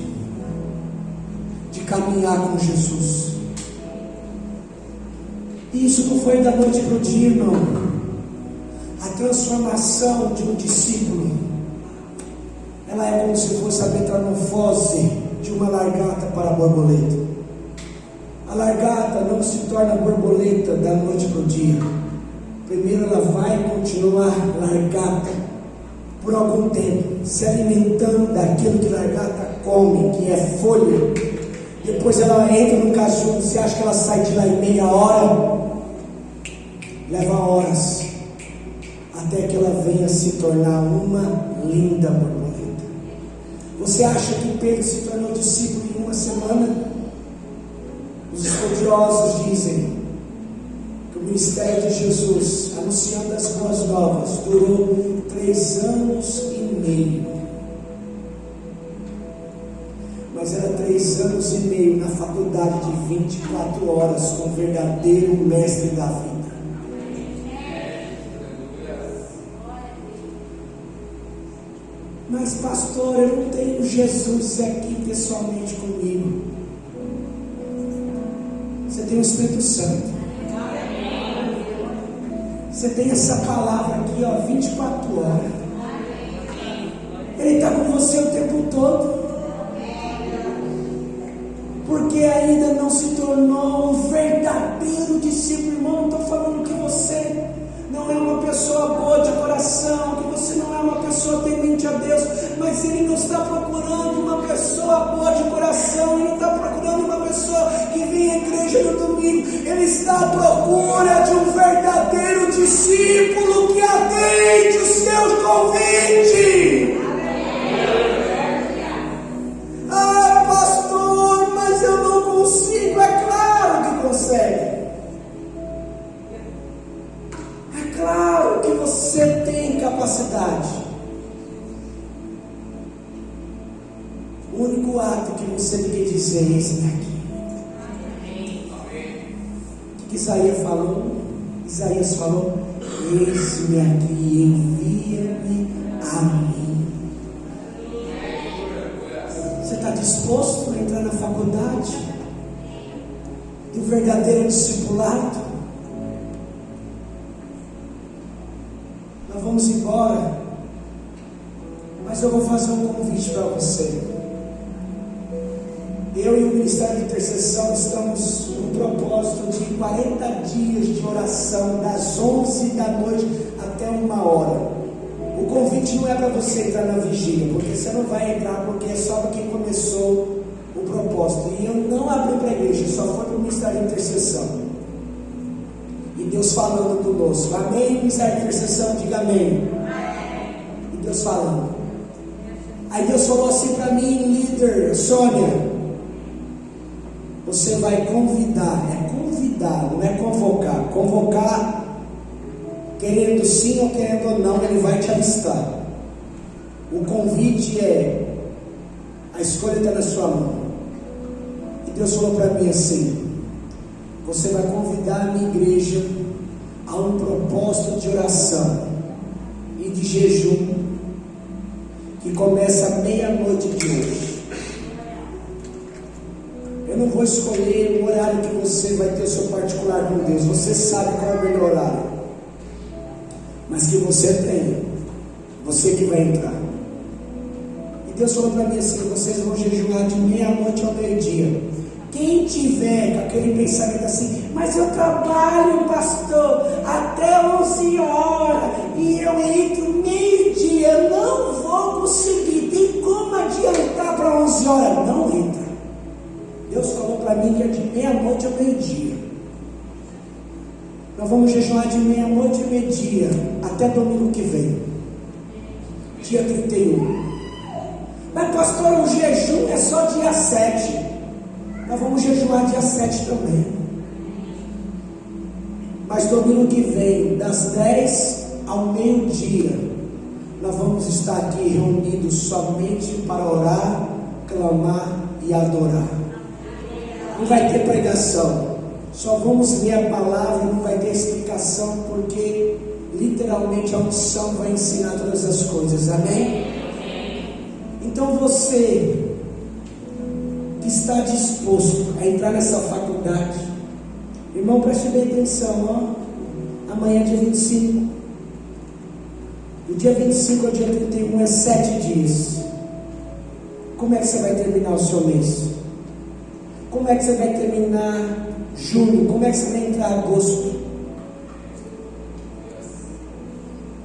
de caminhar com Jesus. E isso não foi da noite para o dia, irmão. A transformação de um discípulo, ela é como se fosse a metamorfose de uma largata para a borboleta. A largata não se torna borboleta da noite para o dia. Primeiro ela vai continuar largata por algum tempo, se alimentando daquilo que largata come, que é folha. Depois ela entra no casulo. Você acha que ela sai de lá em meia hora? Leva horas, até que ela venha se tornar uma linda borboleta. Você acha que Pedro se tornou discípulo em uma semana? Os estudiosos dizem que o ministério de Jesus, anunciando as boas novas, durou 3 anos e meio. Mas era 3 anos e meio na faculdade de 24 horas com o verdadeiro mestre da vida. Mas pastor, eu não tenho Jesus aqui pessoalmente comigo. Você tem o Espírito Santo. Você tem essa palavra aqui, 24 horas. Ele está com você o tempo todo. Porque ainda não se tornou um verdadeiro discípulo, irmão. Não estou falando que você não é uma pessoa boa de coração, que você não é uma pessoa temente a Deus, mas Ele não está procurando uma pessoa boa de coração. Ele não está procurando uma pessoa que vem à igreja no domingo. Ele está à procura de um verdadeiro discípulo que atende os seus convites. Ah, pastor, mas eu não consigo. É claro que consegue. É claro que você tem capacidade. O único ato que você tem que dizer é esse daqui. O que Isaías falou? Isaías falou: eis-me aqui, envia-me a mim. Você está disposto a entrar na faculdade do verdadeiro discipulado? Nós vamos embora, mas eu vou fazer um convite para você. Eu e o Ministério de Intercessão estamos no propósito de 40 dias de oração, das 11 da noite até 1 hora. O convite não é para você entrar na vigília, porque você não vai entrar, porque é só para quem começou o propósito. E eu não abri para a igreja, só foi para o Ministério de Intercessão. E Deus falando conosco. Amém? Ministério de Intercessão, diga amém. E Deus falando. Aí Deus falou assim para mim, líder Sônia: você vai convidar, é convidar, não é convocar. Convocar, querendo sim ou querendo não, ele vai te alistar. O convite é: A escolha está na sua mão. E Deus falou para mim assim: você vai convidar a minha igreja a um propósito de oração e de jejum que começa à meia-noite de hoje. Eu não vou escolher o horário que você vai ter o seu particular com Deus. Você sabe qual é o melhor horário, mas que você tenha, você que vai entrar. E Deus falou para mim assim: vocês vão jejuar de meia-noite ao meio-dia. Quem tiver com aquele pensamento assim: mas eu trabalho, pastor, até 11 horas e eu entro meio-dia, eu não vou conseguir, tem como adiantar para 11 horas? Não entra. Deus falou para mim que é de meia-noite ao meio-dia. Nós vamos jejuar de meia-noite ao meio-dia até domingo que vem, dia 31. Mas pastor, o jejum é só dia 7. Nós vamos jejuar dia 7 também. Mas domingo que vem, das 10 ao meio-dia, nós vamos estar aqui reunidos somente para orar, clamar e adorar. Não vai ter pregação, só vamos ler a palavra e não vai ter explicação, porque literalmente a unção vai ensinar todas as coisas. Amém? Então você que está disposto a entrar nessa faculdade, irmão, preste bem atenção, ó. Amanhã é dia 25, do dia 25 ao dia 31 é 7 dias. Como é que você vai terminar o seu mês? Como é que você vai terminar julho? Como é que você vai entrar agosto?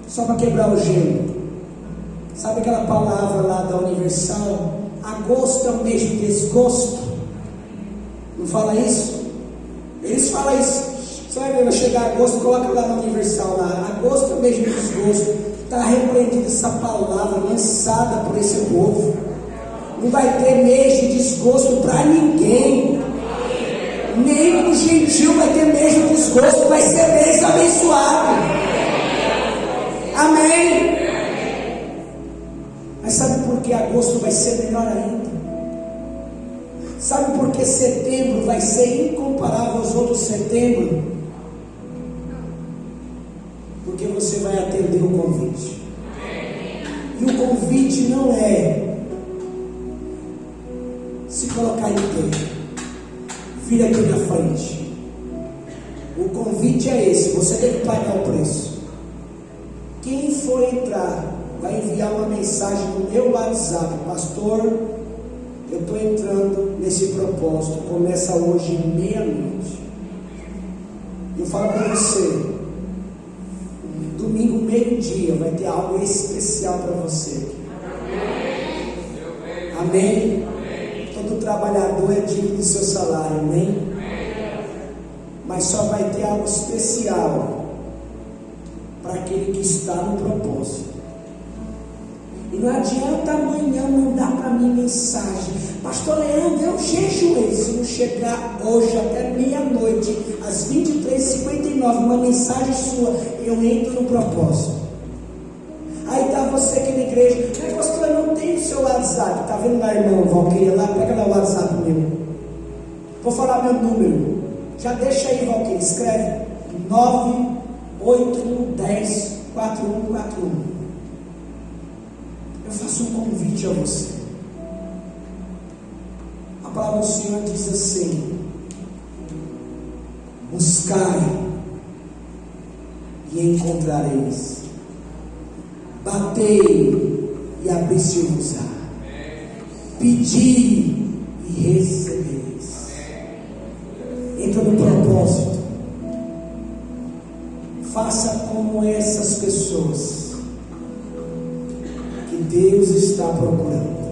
Só para quebrar o gelo. Sabe aquela palavra lá da Universal? Agosto é um mês de desgosto. Não fala isso? Eles falam isso. Você vai ver, vai chegar agosto, coloca lá na Universal lá. Agosto é um mês de desgosto. Está repreendida essa palavra lançada por esse povo. Não vai ter mês de desgosto para ninguém. Nem o gentil vai ter mês de desgosto. Vai ser mês abençoado. Amém. Mas sabe por que agosto vai ser melhor ainda? Sabe por que setembro vai ser incomparável aos outros setembros? Porque você vai atender o convite. E o convite não é se colocar em pé, vir aqui na frente. O convite é esse: você tem que pagar o preço. Quem for entrar vai enviar uma mensagem no meu WhatsApp: pastor, eu estou entrando nesse propósito, começa hoje meia-noite. Eu falo para você, domingo meio-dia vai ter algo especial para você. Amém? Todo trabalhador é digno do seu salário, amém? Mas só vai ter algo especial para aquele que está no propósito. E não adianta amanhã mandar para mim mensagem: pastor Leandro, eu jejuei. Se não chegar hoje até meia-noite, às 23h59, uma mensagem sua, eu entro no propósito. Aí está você aqui na igreja: mas pastor, eu não tenho o seu WhatsApp. Está vendo lá, irmão Valquíria? Lá, pega lá o WhatsApp meu. Vou falar meu número. Já deixa aí, Valquíria. Escreve 981104141. Eu faço um convite a você. A palavra do Senhor diz assim: buscai e encontrareis, batei e abri-se-vos-á, pedi e recebereis. Entra no propósito. Faça como essas pessoas que Deus está procurando.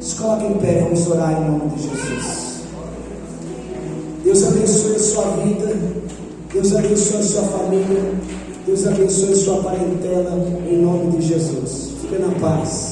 Se coloque em pé, vamos orar em nome de Jesus. Deus abençoe a sua vida, Deus abençoe a sua família, Deus abençoe a sua parentela, em nome de Jesus. Fique na paz.